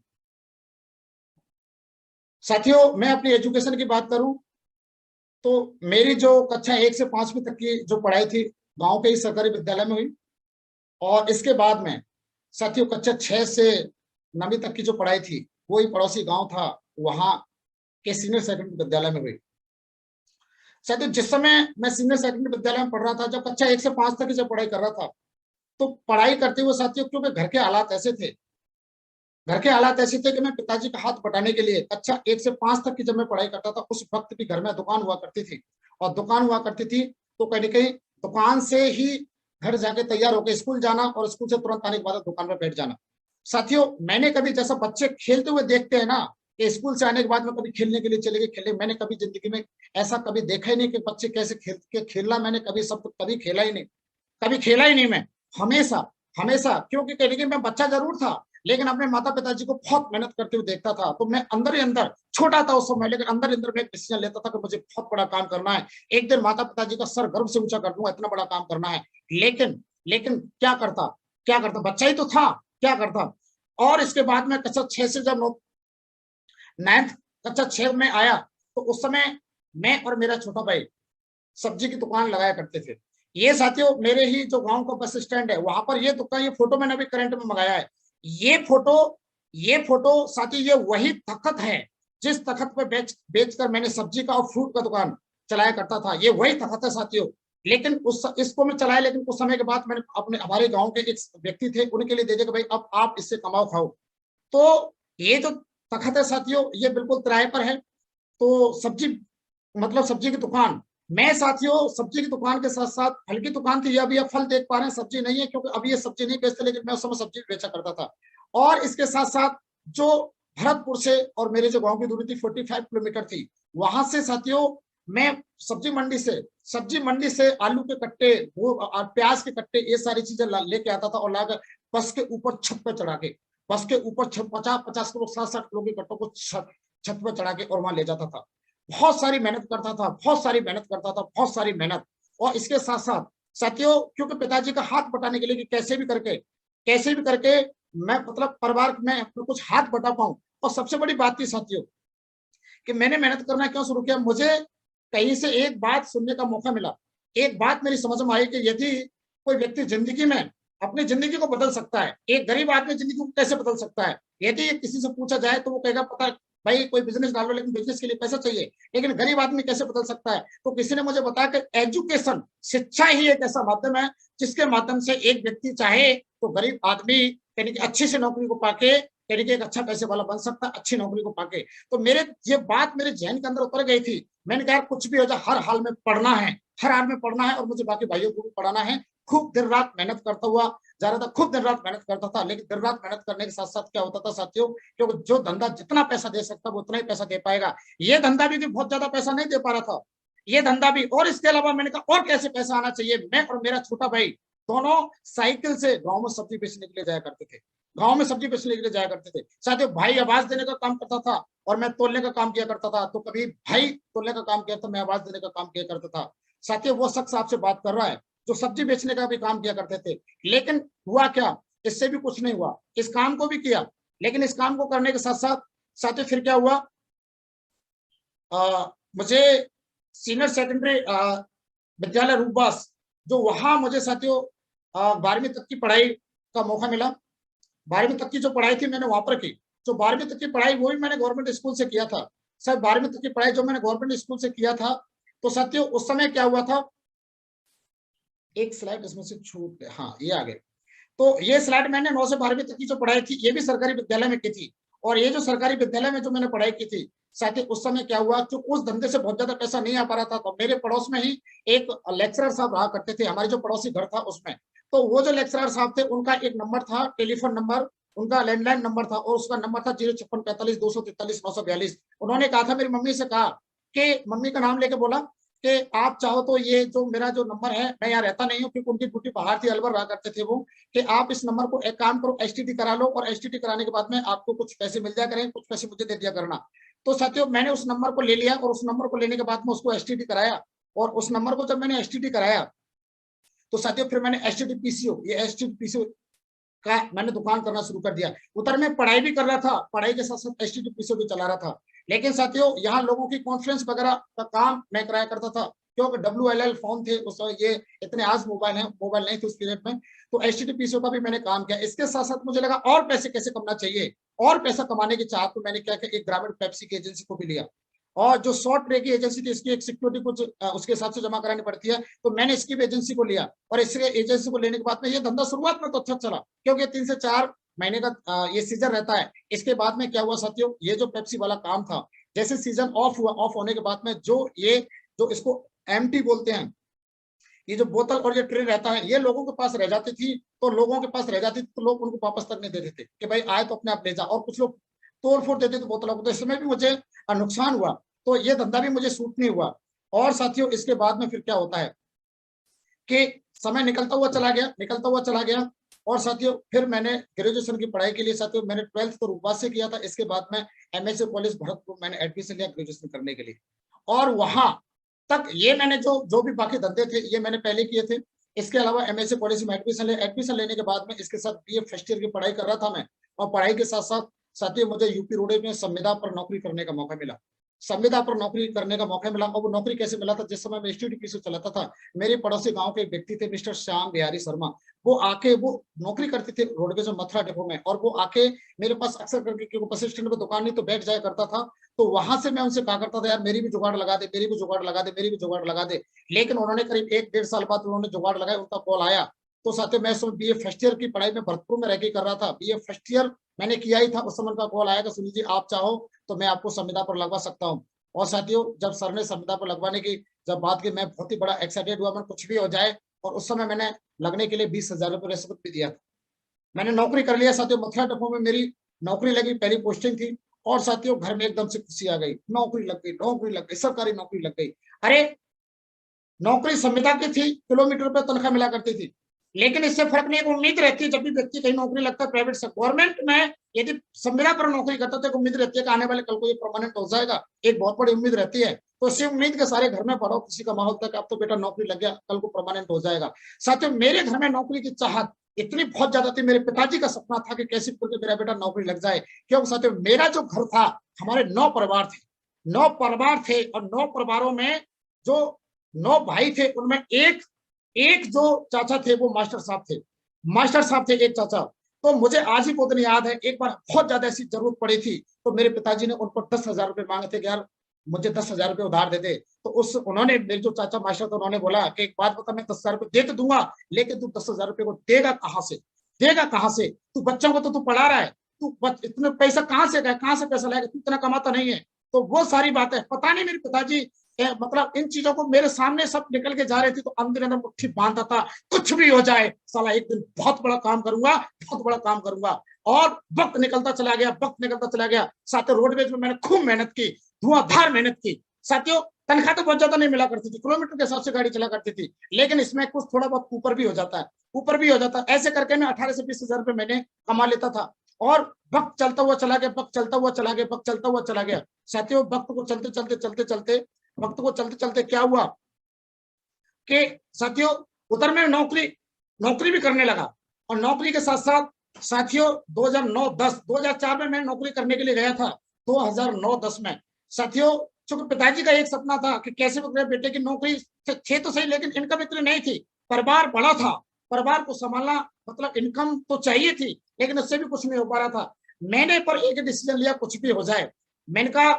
साथियों मैं अपनी एजुकेशन की बात करूं तो मेरी जो कक्षा 1 से 5वीं तक की जो पढ़ाई थी गांव के ही सरकारी विद्यालय में हुई, और इसके बाद में साथियों कक्षा 6 से 9वीं तक की जो पढ़ाई थी वो ही पड़ोसी गांव था वहां के सीनियर सेकेंडरी विद्यालय में हुई। साथियों जिस समय मैं सीनियर सेकेंडरी विद्यालय में पढ़ रहा था, जब कक्षा 1 से 5 तक की जब पढ़ाई कर रहा था, तो पढ़ाई करते हुए साथियों क्योंकि घर के हालात ऐसे थे, कि मैं पिताजी का हाथ बटाने के लिए कक्षा 1 से 5 तक की जब मैं पढ़ाई करता था, उस वक्त भी घर में दुकान हुआ करती थी, और दुकान हुआ करती थी तो कहीं ना कहीं दुकान से ही घर जाके तैयार होकर स्कूल जाना, और स्कूल से तुरंत आने के बाद दुकान पर बैठ जाना। साथियों मैंने कभी, जैसा बच्चे खेलते हुए देखते हैं ना कि स्कूल से आने के बाद में कभी खेलने के लिए चले गए खेलने, मैंने कभी जिंदगी में ऐसा कभी देखा ही नहीं कि बच्चे कैसे खेलना, मैंने कभी सब कभी खेला ही नहीं, कभी खेला ही नहीं मैं। हमेशा हमेशा क्योंकि कहीं ना मैं बच्चा जरूर था, लेकिन अपने माता पिताजी को बहुत मेहनत करते हुए देखता था, तो मैं अंदर ही अंदर, छोटा था उस समय, लेकिन अंदर ही अंदर मैं एक डिसीजन लेता था कि मुझे बहुत बड़ा काम करना है, एक दिन माता पिताजी का सर गर्व से ऊंचा कर दूंगा, इतना बड़ा काम करना है। लेकिन क्या करता, बच्चा ही तो था, क्या करता। और इसके बाद में कक्षा 6 से जब 9th कक्षा 6 में आया, तो उस समय मैं और मेरा छोटा भाई सब्जी की दुकान लगाया करते थे। ये साथियों मेरे ही जो गांव का बस स्टैंड है वहां पर ये दुकान, ये फोटो मैंने अभी करंट में मंगाया है। ये फोटो साथियों ये वही तखत है जिस तखत पे बेचकर मैंने सब्जी का और फ्रूट का दुकान चलाया करता था, ये वही तखत है साथियों। लेकिन इसको मैं चलाया, लेकिन कुछ समय के बाद मैंने अपने हमारे गाँव के एक व्यक्ति थे उनके लिए दे दिया कि भाई अब आप इससे कमाओ खाओ। तो ये जो तखत है साथियों ये बिल्कुल किराए पर है। तो सब्जी की दुकान, मैं साथियों सब्जी की दुकान के साथ साथ फल की दुकान थी, अभी आप फल देख पा रहे हैं, सब्जी नहीं है क्योंकि अभी ये सब्जी नहीं बेचते, लेकिन मैं उस समय सब्जी बेचा करता था। और इसके साथ साथ जो भरतपुर से और मेरे जो गांव की दूरी थी 45 किलोमीटर थी, वहां से साथियों मैं सब्जी मंडी से आलू के कट्टे, वो प्याज के कट्टे, ये सारी चीजें लेके आता था, और लाकर बस के ऊपर छत पर चढ़ा के, बस के ऊपर 50 किलो 60 किलो के कट्टों को छत पर चढ़ा के और वहां ले जाता था। बहुत सारी मेहनत करता था, बहुत सारी मेहनत। और इसके साथ साथ साथियों क्योंकि पिताजी का हाथ बटाने के लिए कि कैसे भी करके मैं मतलब परिवार में अपने कुछ हाथ बटा पाऊं। और सबसे बड़ी बात थी साथियों कि मैंने मेहनत करना क्यों शुरू किया, मुझे कहीं से एक बात सुनने का मौका मिला, एक बात मेरी समझ में आई कि यदि कोई व्यक्ति जिंदगी में अपनी जिंदगी को बदल सकता है, एक गरीब आदमी जिंदगी को कैसे बदल सकता है। यदि किसी से पूछा जाए तो वो कहेगा पता भाई कोई बिजनेस डालो, लेकिन बिजनेस के लिए पैसा चाहिए, लेकिन गरीब आदमी कैसे बदल सकता है। तो किसी ने मुझे बताया कि एजुकेशन, शिक्षा ही एक ऐसा माध्यम है जिसके माध्यम से एक व्यक्ति चाहे तो गरीब आदमी यानी कि अच्छी से नौकरी को पाके यानी कि एक अच्छा पैसे वाला बन सकता है, अच्छी नौकरी को पाके। तो ये बात मेरे जहन के अंदर उतर गई थी। मैंने कहा कुछ भी हो जाए हर हाल में पढ़ना है, और मुझे बाकी भाइयों को भी पढ़ाना है। खूब दिन रात मेहनत करता हुआ जा रहा था, खूब दिन रात मेहनत करता था। लेकिन दिन रात मेहनत करने के साथ साथ क्या होता था साथियों, क्योंकि जो धंधा जितना पैसा दे सकता वो उतना ही पैसा दे पाएगा, ये धंधा भी बहुत ज्यादा पैसा नहीं दे पा रहा था, ये धंधा भी। और इसके अलावा मैंने कहा और कैसे पैसा आना चाहिए। मैं और मेरा छोटा भाई दोनों साइकिल से गाँव में सब्जी बेचने के लिए जाया करते थे, साथियों भाई आवाज देने का काम करता था और मैं तोलने का काम किया करता था। तो कभी भाई तोलने का काम किया था, मैं आवाज देने का काम किया करता था। साथियों वो शख्स आपसे बात कर रहा है जो सब्जी बेचने का भी काम किया करते थे। लेकिन हुआ क्या, इससे भी कुछ नहीं हुआ, इस काम को भी किया, लेकिन इस काम को करने के साथ साथ साथियों फिर क्या हुआ, मुझे सीनियर सेकेंडरी विद्यालय रूपबास, जो वहां मुझे साथियों 12वीं तक की पढ़ाई का मौका मिला। 12वीं तक की जो पढ़ाई थी मैंने वहां पर की। जो 12वीं तक की पढ़ाई वो भी मैंने गवर्नमेंट स्कूल से किया था। सर 12वीं तक की पढ़ाई जो मैंने गवर्नमेंट स्कूल से किया था, तो साथियों उस समय क्या हुआ था, एक स्लाइड इसमें से छूट गया, हाँ ये आ गए। तो ये स्लाइड मैंने 9 से 12वीं तक की जो पढ़ाई थी ये भी सरकारी विद्यालय में की थी। और ये जो सरकारी विद्यालय में जो मैंने पढ़ाई की थी, साथियों उस समय क्या हुआ, जो उस धंधे से बहुत ज्यादा पैसा नहीं आ पा रहा था, तो मेरे पड़ोस में ही एक लेक्चरर साहब रहा करते थे, हमारे जो पड़ोसी घर था उसमें। तो वो जो लेक्चरर साहब थे उनका एक नंबर था, टेलीफोन नंबर, उनका लैंडलाइन नंबर था, और उसका नंबर था 05645 243 942। उन्होंने कहा था, मेरी मम्मी से कहा कि, मम्मी का नाम लेके बोला कि आप चाहो तो ये जो मेरा जो नंबर है, मैं यहाँ रहता नहीं हूँ क्योंकि उनकी ड्यूटी बाहर थी, अलवर रहा करते थे वो, कि आप इस नंबर को एक काम करो, एसटीडी करा लो, और एसटीडी कराने के बाद में आपको कुछ पैसे मिल जाया करेंगे, कुछ पैसे मुझे दे दिया करना। तो साथियों मैंने उस नंबर को ले लिया, और उस नंबर को लेने के बाद में उसको एसटीडी कराया। और उस नंबर को जब मैंने एसटीडी कराया, तो साथियों फिर मैंने एसटीडी पीसीओ, ये एसटीडी पीसीओ का मैंने दुकान करना शुरू कर दिया। उधर में पढ़ाई भी कर रहा था, पढ़ाई के साथ साथ एसटीडी पीसीओ भी चला रहा था। लेकिन साथियों यहाँ लोगों की कॉन्फ्रेंस वगैरह का काम मैं कराया करता था, क्योंकि WLL फोन थे उस समय, ये इतने आज मोबाइल हैं, मोबाइल नहीं थे उस पीरियड में। तो एसटीडी पीसीओ का भी मैंने काम किया। इसके साथ साथ मुझे लगा और पैसे कैसे कमाना चाहिए, और पैसा कमाने की चाहत, तो मैंने क्या किया, एक ग्रामीण पेप्सी की एजेंसी को भी लिया। और जो शॉर्ट ट्रे की एजेंसी थी, इसकी एक सिक्योरिटी कुछ उसके हिसाब से जमा करानी पड़ती है, तो मैंने इसकी भी एजेंसी को लिया। और इसके एजेंसी को लेने के बाद में ये धंधा शुरुआत में तो अच्छा चला, क्योंकि 3 से 4 महीने का ये सीजन रहता है। इसके बाद में क्या हुआ साथियों, ये जो पेप्सी वाला काम था, जैसे सीजन ऑफ हुआ, ऑफ होने के बाद में जो इसको एम्प्टी बोलते हैं, ये जो बोतल और ये ट्रे रहता है, ये लोगों के पास रह जाती थी। तो लोगों के पास रह जाती थी तो लोग उनको वापस तक नहीं देते थे कि भाई आए तो अपने आप ले जा, और कुछ लोग तोड़ फोड़ देते थे बोतलों को। तो इसमें भी मुझे नुकसान हुआ, तो ये धंधा भी मुझे सूट नहीं हुआ। और साथियों इसके बाद में फिर क्या होता है कि समय निकलता हुआ चला गया। और साथियों फिर मैंने ग्रेजुएशन की पढ़ाई के लिए, साथियों मैंने 12th तो रूपबास से किया था। इसके बाद में MSc कॉलेज भरतपुर मैंने एडमिशन लिया ग्रेजुएशन करने के लिए। और वहां तक ये मैंने जो भी बाकी धंधे थे ये मैंने पहले किए थे। इसके अलावा MSc कॉलेज में एडमिशन लेने के बाद में इसके साथ BA फर्स्ट ईयर की पढ़ाई कर रहा था मैं। और पढ़ाई के साथ साथ साथियों मुझे यूपी रोड में संविदा पर नौकरी करने का मौका मिला। और वो नौकरी कैसे मिला था, जिस समय मैं एसटीडी पीसीओ चलाता था, मेरे पड़ोसी गांव के एक व्यक्ति थे मिस्टर श्याम बिहारी शर्मा। वो आके वो नौकरी करते थे रोडवेज में मथुरा डिपो में, और वो आके मेरे पास अक्सर करके, क्योंकि बस स्टैंड पे दुकान नहीं तो बैठ जाया करता था, तो वहां से मैं उनसे कहा करता था, यार मेरी भी जुगाड़ लगा दे, मेरी भी जुगाड़ लगा दे, मेरी भी जुगाड़ लगा दे। लेकिन उन्होंने करीब 1-1.5 साल बाद उन्होंने जुगाड़ लगाया, उनका कॉल आया। तो साथ ही मैं BA फर्स्ट ईयर की पढ़ाई में भरतपुर में रह के कर रहा था, BA फर्स्ट ईयर मैंने किया ही था। उस समय का कॉल आया कि सुनील जी आप चाहो तो मैं आपको संविदा पर लगवा सकता हूँ। और साथियों जब सर ने संविदा पर लगवाने की जब बात की, मैं बहुत ही बड़ा एक्साइटेड हुआ, मैं कुछ भी हो जाए। और उस समय मैंने लगने के लिए 20,000 रुपये रिश्वत भी दिया था। मैंने नौकरी कर लिया साथियों, मथुरा डिपो में मेरी नौकरी लगी, पहली पोस्टिंग थी। और साथियों घर में एकदम से खुशी आ गई, नौकरी लग गई, सरकारी नौकरी लग गई। अरे नौकरी संविदा की थी, किलोमीटर पे तनख्वाह मिला करती थी, लेकिन इससे फर्क नहीं, उम्मीद रहती है जब भी व्यक्ति कहीं नौकरी लगता है प्राइवेट से, गवर्नमेंट में यदि संविदा पर नौकरी करता है तो उम्मीद रहती है कि आने वाले कल को ये परमानेंट हो जाएगा, एक बहुत बड़ी उम्मीद रहती है। तो इसी उम्मीद के सारे घर में बड़ो खुशी का माहौल था कि अब तो बेटा नौकरी लग गया, कल को परमानेंट हो जाएगा। साथियों मेरे घर में नौकरी की चाहत इतनी बहुत ज्यादा थी, मेरे पिताजी का सपना था कि कैसे करके मेरा बेटा नौकरी लग जाए। क्योंकि साथियों मेरा जो घर था, हमारे 9 परिवार थे, और 9 परिवारों में जो 9 भाई थे, उनमें एक जो चाचा थे वो मास्टर साहब थे एक चाचा। तो मुझे आज ही बहुत याद है, एक बार बहुत ज्यादा ऐसी जरूरत पड़ी थी, तो मेरे पिताजी ने उनको 10,000 रुपए मांगे थे कि यार मुझे 10,000 रुपए उधार दे दे। तो उन्होंने, मेरे जो चाचा मास्टर थे, उन्होंने बोला कि एक बात बता, मैं 10,000 रुपए दे तो दूंगा, लेकिन तू 10,000 रुपए को देगा कहाँ से? तू बच्चों को तो तू पढ़ा रहा है, तू इतना पैसा कहाँ से पैसा लाएगा, तू इतना कमाता नहीं है। तो वो सारी बातें पता नहीं मेरे पिताजी मतलब इन चीजों को मेरे सामने सब निकल के जा रहे थे, तो अंदर मुट्ठी बांधता था, कुछ भी हो जाए साला एक दिन बहुत बड़ा काम करूंगा। और वक्त निकलता चला गया। साथियों रोडवेज में मैंने खूब मेहनत की, धुआंधार मेहनत की। साथियों तनख्वाह तो बहुत ज्यादा नहीं मिला करती थी, किलोमीटर के हिसाब से गाड़ी चला करती थी, लेकिन इसमें कुछ थोड़ा बहुत ऊपर भी हो जाता है। ऐसे करके मैं 18 से 20,000 रुपए मैंने कमा लेता था। और वक्त चलता हुआ चला गया। साथियों वक्त को चलते क्या हुआ कि साथियों उधर में नौकरी भी करने लगा। और नौकरी के साथ साथ साथियों 2004 में मैं नौकरी करने के लिए गया था। 2009-10 में साथियों क्योंकि पिताजी का एक सपना था कि कैसे भी मेरे बेटे की नौकरी थे तो सही, लेकिन इनकम इतनी नहीं थी, परिवार बड़ा था, परिवार को संभालना मतलब इनकम तो चाहिए थी, लेकिन उससे भी कुछ नहीं हो पा रहा था। मैंने पर एक डिसीजन लिया, कुछ भी हो जाए। मैंने कहा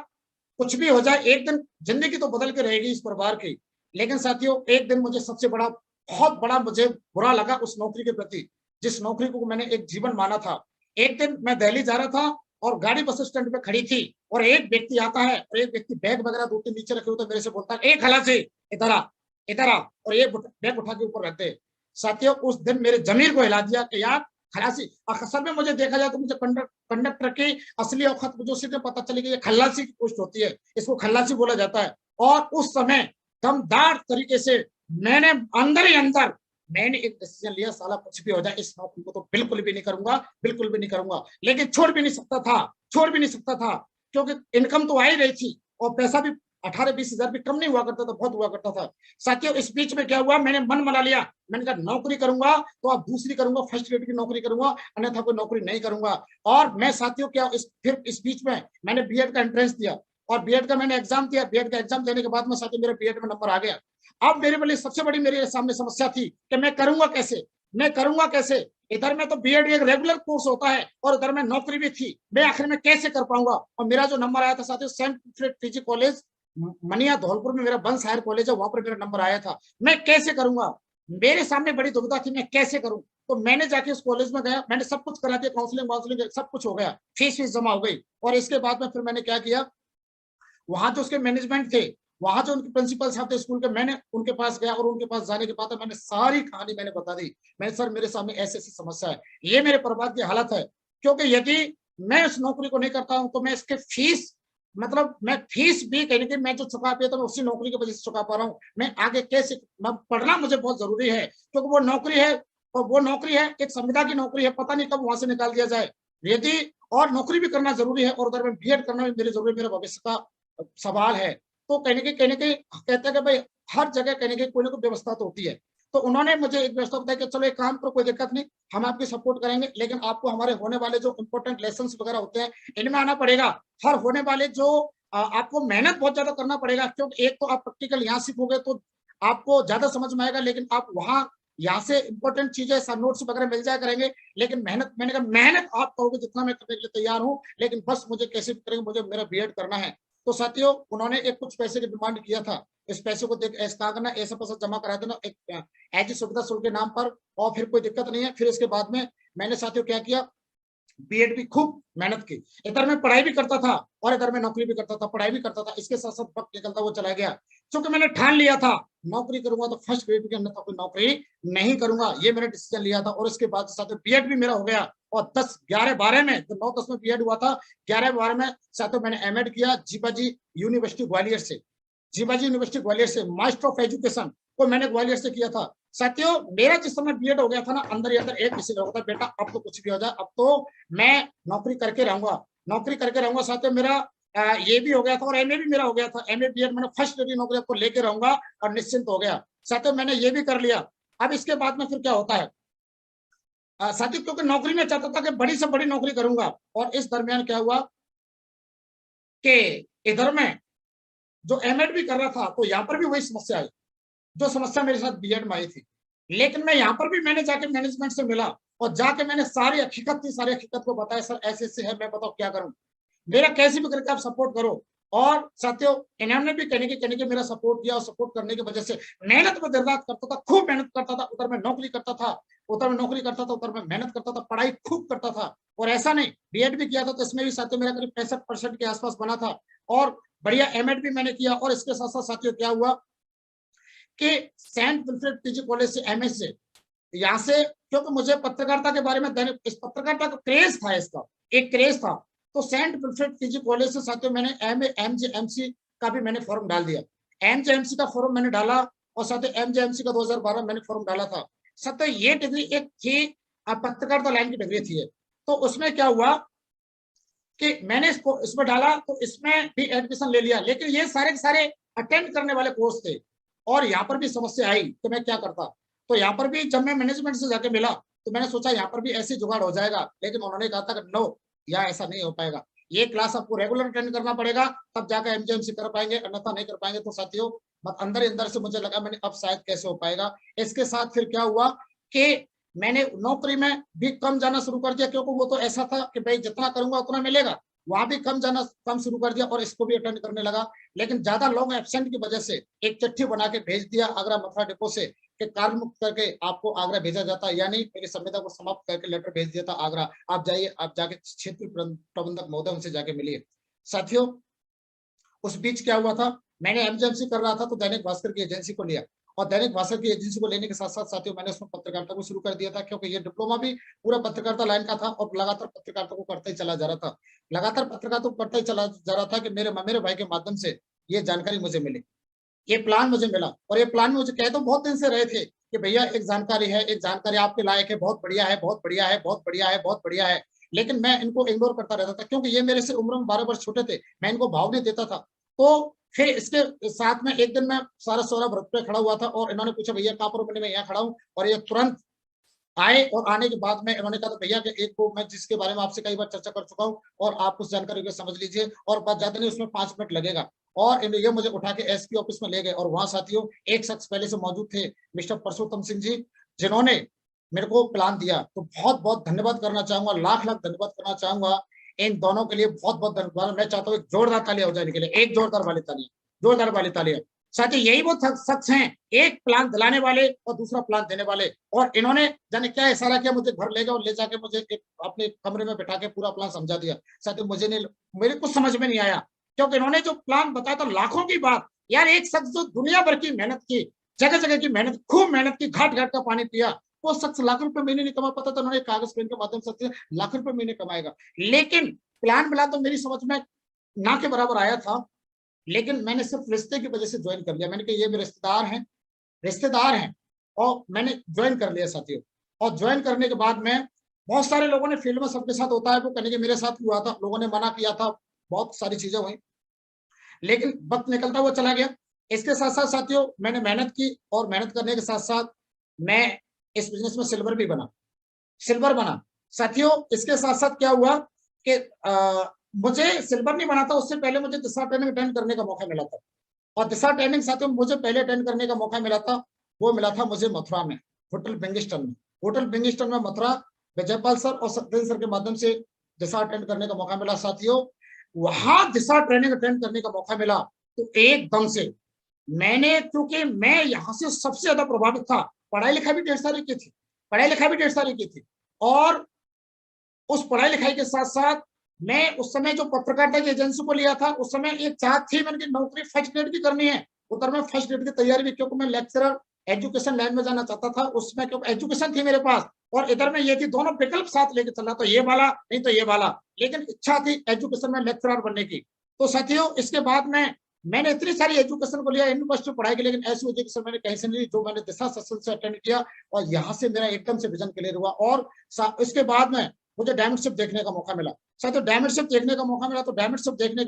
कुछ भी हो जाए, एक दिन जिंदगी तो बदल के रहेगी इस परिवार की। लेकिन साथियों, एक दिन मुझे सबसे बड़ा, बहुत बड़ा मुझे बुरा लगा उस नौकरी के प्रति, जिस नौकरी को मैंने एक जीवन माना था। एक दिन मैं दिल्ली जा रहा था और गाड़ी बस स्टैंड पे खड़ी थी और एक व्यक्ति आता है और एक व्यक्ति बैग वगैरह 2-3 नीचे रखे हुए थे, मेरे से बोलता है, "ए खलासी, इधर आ, इधर आ", और ये बैग उठा के ऊपर रखते। साथियों, उस दिन मेरे ज़मीर को हिला दिया कि यार खलासी, असल में मुझे देखा जाए तो मुझे कंडक्टर की असली औकात मुझे उसी दिन पता चली कि ये खल्लासी की पोस्ट होती है, इसको खल्लासी बोला जाता है। और उस समय दमदार तरीके से मैंने अंदर ही अंदर मैंने एक डिसीजन लिया, साला कुछ भी हो जाए इस नौकरी को तो बिल्कुल भी नहीं करूंगा, बिल्कुल भी नहीं करूंगा। लेकिन छोड़ भी नहीं सकता था, छोड़ भी नहीं सकता था, क्योंकि इनकम तो आ ही रही थी और पैसा भी 18-20 हजार भी कम नहीं हुआ करता था, बहुत हुआ करता था। साथियों, इस बीच में क्या हुआ, मैंने मन बना लिया, मैंने कहा नौकरी करूंगा तो अब दूसरी करूंगा, फर्स्ट ग्रेड की नौकरी करूंगा, अन्यथा कोई नौकरी नहीं करूंगा। और मैं साथियों क्या, फिर इस बीच में मैंने बीएड का एंट्रेंस दिया और बीएड का मैंने एग्जाम दिया। बीएड का एग्जाम देने के बाद में साथियों मेरे बीएड में नंबर आ गया। अब मेरे लिए सबसे बड़ी मेरे सामने समस्या थी कि मैं करूंगा कैसे, मैं करूंगा कैसे। इधर में तो बीएड एक रेगुलर कोर्स होता है और इधर में नौकरी भी थी, मैं आखिर में कैसे कर पाऊंगा। और मेरा जो नंबर आया था साथियों, सेंट विल्फ्रेड पीजी कॉलेज मनिया धौलपुर में मेरा बंस हायर कॉलेज है, वहां पर मेरा नंबर आया था। मैं कैसे करूंगा, मेरे सामने बड़ी दुविधा थी, मैं कैसे करूं। तो मैंने जाके उस कॉलेज में गया, मैंने सब कुछ करा दिया, काउंसलिंग सब कुछ हो गया, फीस जमा हो गई। और इसके बाद में फिर मैंने क्या किया, वहां जो उसके मैनेजमेंट थे, वहां जो उनके प्रिंसिपल साहब थे स्कूल के, मैंने उनके पास गया और उनके पास जाने के बाद मैंने सारी कहानी मैंने बता दी। मैंने, सर मेरे सामने ऐसी ऐसी समस्या है, ये मेरे परिवार की हालत है, क्योंकि यदि मैं उस नौकरी को नहीं करता हूं तो मैं इसके फीस, मतलब मैं फीस भी कहीं ना कहीं मैं जो चुका पाया तो मैं उसी नौकरी की वजह से चुका पा रहा हूँ। मैं आगे कैसे, मैं पढ़ना मुझे बहुत जरूरी है, क्योंकि वो नौकरी है, और वो नौकरी है एक संविदा की नौकरी है, पता नहीं कब वहां से निकाल दिया जाए। यदि और नौकरी भी करना जरूरी है और उधर में बीएड करना भी मेरे जरूरी, मेरे भविष्य का सवाल है। तो कहीं ना कहीं कहते हैं कि भाई हर जगह कहीं ना कोई व्यवस्था तो होती है। तो उन्होंने मुझे एक व्यवस्था बताई कि चलो एक काम करो, कोई दिक्कत नहीं, हम आपकी सपोर्ट करेंगे, लेकिन आपको हमारे होने वाले जो इंपॉर्टेंट लेसन वगैरह होते हैं इनमें आना पड़ेगा। हर होने वाले जो आपको मेहनत बहुत ज्यादा करना पड़ेगा, क्योंकि एक तो आप प्रैक्टिकल यहाँ सीखोगे तो आपको ज्यादा समझ में आएगा, लेकिन आप वहाँ यहाँ से इंपॉर्टेंट चीजें सब नोट्स वगैरह मिल जाया करेंगे, लेकिन मेहनत, मैंने कहा मेहनत आप कहोगे जितना मैं करने के लिए तैयार हूँ, लेकिन बस मुझे कैसे भी करेंगे, मुझे मेरा बीएड करना है। तो साथियों, उन्होंने एक कुछ पैसे की डिमांड किया था, इस पैसे को देख ऐसा करना, ऐसा पैसा जमा करा देना एक एज सुविधा शुल्क के नाम पर, और फिर कोई दिक्कत नहीं है। फिर इसके बाद में मैंने साथियों क्या किया, बीएड भी खूब मेहनत की, इधर में पढ़ाई भी करता था और इधर में नौकरी भी करता था, पढ़ाई भी करता था, इसके साथ साथ वक्त निकलता वो चला गया। क्योंकि मैंने ठान लिया था नौकरी करूंगा तो फर्स्ट ग्रेड के अंदर कोई नौकरी नहीं करूंगा, ये मैंने डिसीजन लिया था। और इसके बाद साथ बीएड भी मेरा हो गया, और 10, 11, 12 में, तो 9-10 में बीएड हुआ था, 11-12 में साथियों मैंने एमएड किया जीबाजी यूनिवर्सिटी ग्वालियर से, जीबाजी यूनिवर्सिटी ग्वालियर से, मास्टर ऑफ एजुकेशन को मैंने ग्वालियर से किया था। साथियों, मेरा जिस समय बीएड हो गया था ना, अंदर ही अंदर एक डिसीजन होता, बेटा अब तो कुछ भी हो जाए, अब तो मैं नौकरी करके रहूंगा, नौकरी करके रहूंगा। साथियों, मेरा ये भी हो गया था और एमए भी मेरा हो गया था, एमए बीएड मैंने फर्स्ट डिग्री नौकरी आपको लेके रहूंगा और निश्चिंत हो गया। साथियों, मैंने ये भी कर लिया। अब इसके बाद में फिर क्या होता है साथियों, क्योंकि नौकरी में चाहता था कि बड़ी से बड़ी नौकरी करूंगा, और इस दरमियान क्या हुआ कि इधर में जो एमएड भी कर रहा था तो यहाँ पर भी वही समस्या आई, जो समस्या मेरे साथ बीएड में आई थी। लेकिन मैं यहाँ पर भी मैंने जाके मैनेजमेंट से मिला और जाके मैंने सारी हकीकत थी, सारी हकीकत को बताया, सर ऐसे ऐसे है, मैं बताओ क्या करूं, मेरा कैसे भी करके आप सपोर्ट करो। और साथियों, इन्होंने भी कहने के मेरा सपोर्ट किया, और सपोर्ट करने की वजह से मेहनत में दिन रात करता था, खूब मेहनत करता था, उधर में नौकरी करता था, उधर में नौकरी करता था, उधर में मेहनत करता था, पढ़ाई खूब करता था। और ऐसा नहीं, बीएड भी किया था तो इसमें भी साथियों मेरा करीब 65% के आसपास बना था, और बढ़िया एमएड भी मैंने किया। और इसके साथ साथ साथियों क्या हुआ कि सेंट विल्फ्रेड पीजी कॉलेज से एमएस से, यहाँ से, क्योंकि मुझे पत्रकारिता के बारे में, इस पत्रकारिता का क्रेज था, इसका एक क्रेज था, तो सेंट विल्फ्रेड पीजी कॉलेज से साथियों मैंने एमजेएमसी का भी मैंने फॉर्म डाल दिया। एमजेएमसी का फॉर्म मैंने डाला, और साथियों एमजेएमसी का 2012 मैंने फॉर्म डाला था। साथियों ये डिग्री एक थी पत्रकारिता लाइन की डिग्री थी। तो उसमें क्या हुआ कि मैंने इसको इसमें डाला, तो इसमें भी एडमिशन ले लिया, लेकिन ये सारे के सारे अटेंड करने वाले कोर्स थे, और यहाँ पर भी समस्या आई तो मैं क्या करता। तो यहाँ पर भी जब मैं मैनेजमेंट से जाके मिला तो मैंने सोचा यहाँ पर भी ऐसे जुगाड़ हो जाएगा, लेकिन उन्होंने कहा था कि नो, यहाँ ऐसा नहीं हो पाएगा। ये क्लास आपको रेगुलर अटेंड करना पड़ेगा, तब जाकर एमजीएमसी कर पाएंगे, अन्यथा नहीं कर पाएंगे। तो साथियों अंदर ही अंदर से मुझे लगा मैंने अब शायद कैसे हो पाएगा। इसके साथ फिर क्या हुआ कि मैंने नौकरी में भी कम जाना शुरू कर दिया, क्योंकि वो तो ऐसा था कि भाई जितना करूंगा उतना मिलेगा, वहां भी कम शुरू कर दिया और इसको भी अटेंड करने लगा। लेकिन ज्यादा लॉन्ग एब्सेंट की वजह से एक चिट्ठी बना के भेज दिया आगरा मथुरा डिपो से कि कार्य मुक्त करके आपको आगरा भेजा जाता, यानी मेरी संविदा को समाप्त करके लेटर भेज दिया था आगरा, आप जाइए, आप जाके क्षेत्र प्रबंधक महोदय उनसे जाके मिलिए। साथियों उस बीच क्या हुआ था, मैंने एमजीएमसी कर रहा था तो दैनिक भास्कर की एजेंसी को लिया, और दैनिक भास्कर की एजेंसी को लेने के साथ साथ साथियों मैंने उसमें पत्रकारिता को शुरू कर दिया था, क्योंकि ये डिप्लोमा भी पूरा पत्रकारिता लाइन का था और लगातार पत्रकारिता को करता ही चला जा रहा था, लगातार पत्रकारिता को करता ही चला जा रहा था कि मेरे भाई के माध्यम से ये जानकारी मुझे मिली, ये प्लान मुझे मिला। और ये प्लान मुझे कह तो बहुत दिन से रहे थे कि भैया एक जानकारी है, एक जानकारी आपके लायक है, बहुत बढ़िया है, बहुत बढ़िया है, बहुत बढ़िया है, बहुत बढ़िया है, लेकिन मैं इनको इग्नोर करता रहता था, क्योंकि ये मेरे से उम्र में 12 वर्ष छोटे थे, मैं इनको भाव नहीं देता था। तो फिर इसके साथ में एक दिन मैं सारा सोरा व्रत पे खड़ा हुआ था और इन्होंने पूछा भैया कहाँ पर, मैं यहाँ खड़ा हूँ, और ये तुरंत आए, और आने के बाद में इन्होंने कहा था भैया कि एक को मैं जिसके बारे में आपसे कई बार चर्चा कर चुका हूँ और आप उस जानकारी को समझ लीजिए, और बात ज्यादा नहीं, उसमें 5 मिनट लगेगा। और ये मुझे उठा के एसपी ऑफिस में ले गए, और वहां साथियों एक शख्स पहले से मौजूद थे, मिस्टर परसोत्तम सिंह जी, जिन्होंने मेरे को प्लान दिया। तो बहुत बहुत धन्यवाद करना चाहूंगा, लाख लाख धन्यवाद करना चाहूंगा इन दोनों के लिए, बहुत बहुत धन्यवाद। मैं चाहता हूँ एक जोरदार तालियां हो जाने के लिए, एक जोरदार वाली तालियां, जोरदार वाली तालियां। साथियों यही वो शख्स हैं, एक प्लान दिलाने वाले और दूसरा प्लान देने वाले, और इन्होंने जाने क्या इशारा किया, मुझे घर ले गए और ले जाके मुझे अपने कमरे में बैठा के पूरा प्लान समझा दिया। साथियों मुझे नहीं, मेरे कुछ समझ में नहीं आया, क्योंकि इन्होंने जो प्लान बताया था लाखों की बात, यार एक शख्स जो दुनिया भर की मेहनत की, जगह जगह की मेहनत, खूब मेहनत की, घाट घाट का पानी पिया, वो शख्स लाख रुपए महीने नहीं कमा पाता था, उन्होंने कागज पेन के माध्यम से लाख रुपए महीने कमाएगा। लेकिन प्लान मिला तो मेरी समझ में ना के बराबर आया था, लेकिन मैंने सिर्फ रिश्ते की वजह से ज्वाइन कर लिया। मैंने कहा ये मेरे रिश्तेदार हैं, और मैंने ज्वाइन कर लिया साथियों। और ज्वाइन करने के बाद में बहुत सारे लोगों ने, फील्ड में सबके साथ होता है वो करने के, मेरे साथ हुआ था, लोगों ने मना किया था, बहुत सारी चीजें हुई, लेकिन वक्त निकलता हुआ चला गया। इसके साथ साथ साथियों मैंने मेहनत की, और मेहनत करने के साथ साथ मैं इस बिजनेस में सिल्वर बना साथियों। इसके साथ साथ क्या हुआ कि मुझे सिल्वर नहीं बना था, उससे पहले मुझे दिशा ट्रेनिंग अटेंड करने का मौका मिला था, और दिशा ट्रेनिंग साथियों मुझे पहले अटेंड करने का मौका मिला था, वो मिला था मुझे मथुरा में, होटल बिंगिस्टन में मथुरा, विजयपाल सर और सत्येंद्र सर के माध्यम से दिशा अटेंड करने का मौका मिला साथियों। वहां दिशा ट्रेनिंग अटेंड करने का मौका मिला तो एकदम से मैंने, क्योंकि मैं यहाँ से सबसे ज्यादा प्रभावित था, पढ़ाई लिखाई भी ढेर सारी की थी, और उस पढ़ाई लिखाई के साथ साथ मैं उस समय जो पत्रकारिता की एजेंसी को लिया था, उस समय एक चाहत थी मैंने नौकरी फर्स्ट ग्रेड की करनी है, उधर में फर्स्ट ग्रेड की तैयारी भी, क्योंकि मैं लेक्चरर एजुकेशन लाइन में जाना चाहता था, उसमें क्योंकि एजुकेशन थी मेरे पास, और इधर में ये थी, दोनों विकल्प साथ लेके चलना, तो ये वाला नहीं तो ये वाला, लेकिन इच्छा थी एजुकेशन में लेक्चरर बनने की। तो साथियों इसके बाद में मैंने इतनी सारी एजुकेशन को लिया यूनिवर्सिटी पढ़ाई के, लेकिन ऐसी एजुकेशन मैंने कहीं से नहीं, जो मैंने दिशा सत्संग से अटेंड किया, और यहाँ से मेरा एकदम से विजन क्लियर हुआ। और इसके बाद में मुझे डायमंड शिप देखने का मौका मिला साथियों, डायमंड शिप देखने का मौका मिला। तो डायमंड शिप देखने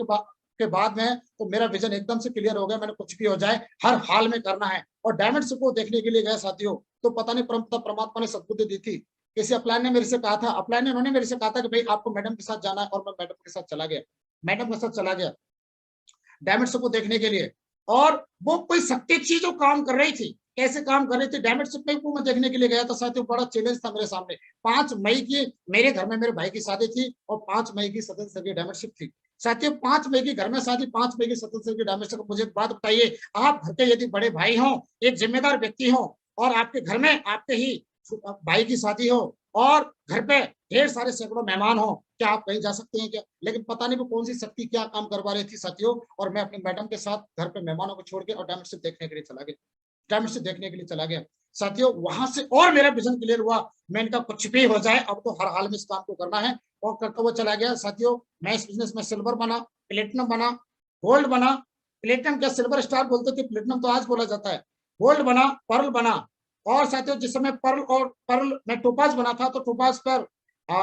के बाद में तो मेरा विजन एकदम से क्लियर हो गया, मैंने कुछ भी हो जाए हर हाल में करना है। और डायमंड शिप को देखने के लिए गए साथियों, तो पता नहीं परमात्मा ने सद्बुद्धि दी थी, किसी अपलाइन ने मेरे से कहा था, उन्होंने मेरे से कहा था कि भाई आपको मैडम के साथ जाना है, और मैं मैडम के साथ चला गया डायमंड शिप को देखने के लिए। और वो कोई शक्ति थी जो काम कर रही थी, कैसे काम कर रही थी डायमंड शिप में, मैं देखने के लिए गया था साथियों। बड़ा चैलेंज था मेरे सामने। 5 मई की मेरे घर में मेरे भाई की शादी थी, और 5 मई की सत्येंद्र सर की डायमंड शिप थी साथियों। 5 मई की घर में शादी, 5 मई की सत्येंद्र सर की डायमंड शिप। मुझे बात बताइए, आप घर के यदि बड़े भाई हो, एक जिम्मेदार व्यक्ति हो, और आपके घर में आपके ही भाई की शादी हो, और घर पे ढेर सारे सैकड़ों मेहमान हो, क्या आप कहीं जा सकते हैं क्या? लेकिन पता नहीं वो कौन सी शक्ति क्या काम करवा रही थी साथियों, और मैं अपनी मैडम के साथ घर पे मेहमानों को छोड़ के और डायमंड शिप देखने के लिए चला गया साथियों। वहां से और मेरा विजन क्लियर हुआ, मैं इनका कुछ भी हो जाए, अब तो हर हाल में इस काम को करना है, और करता हुआ चला गया साथियों। मैं इस बिजनेस में सिल्वर बना, प्लेटिनम बना, गोल्ड बना, प्लेटिनम क्या सिल्वर स्टार बोलते थे, प्लेटिनम तो आज बोला जाता है, गोल्ड बना, पर्ल बना, और साथियों जिस समय पर्ल में टोपाज बना था, तो टोपाज पर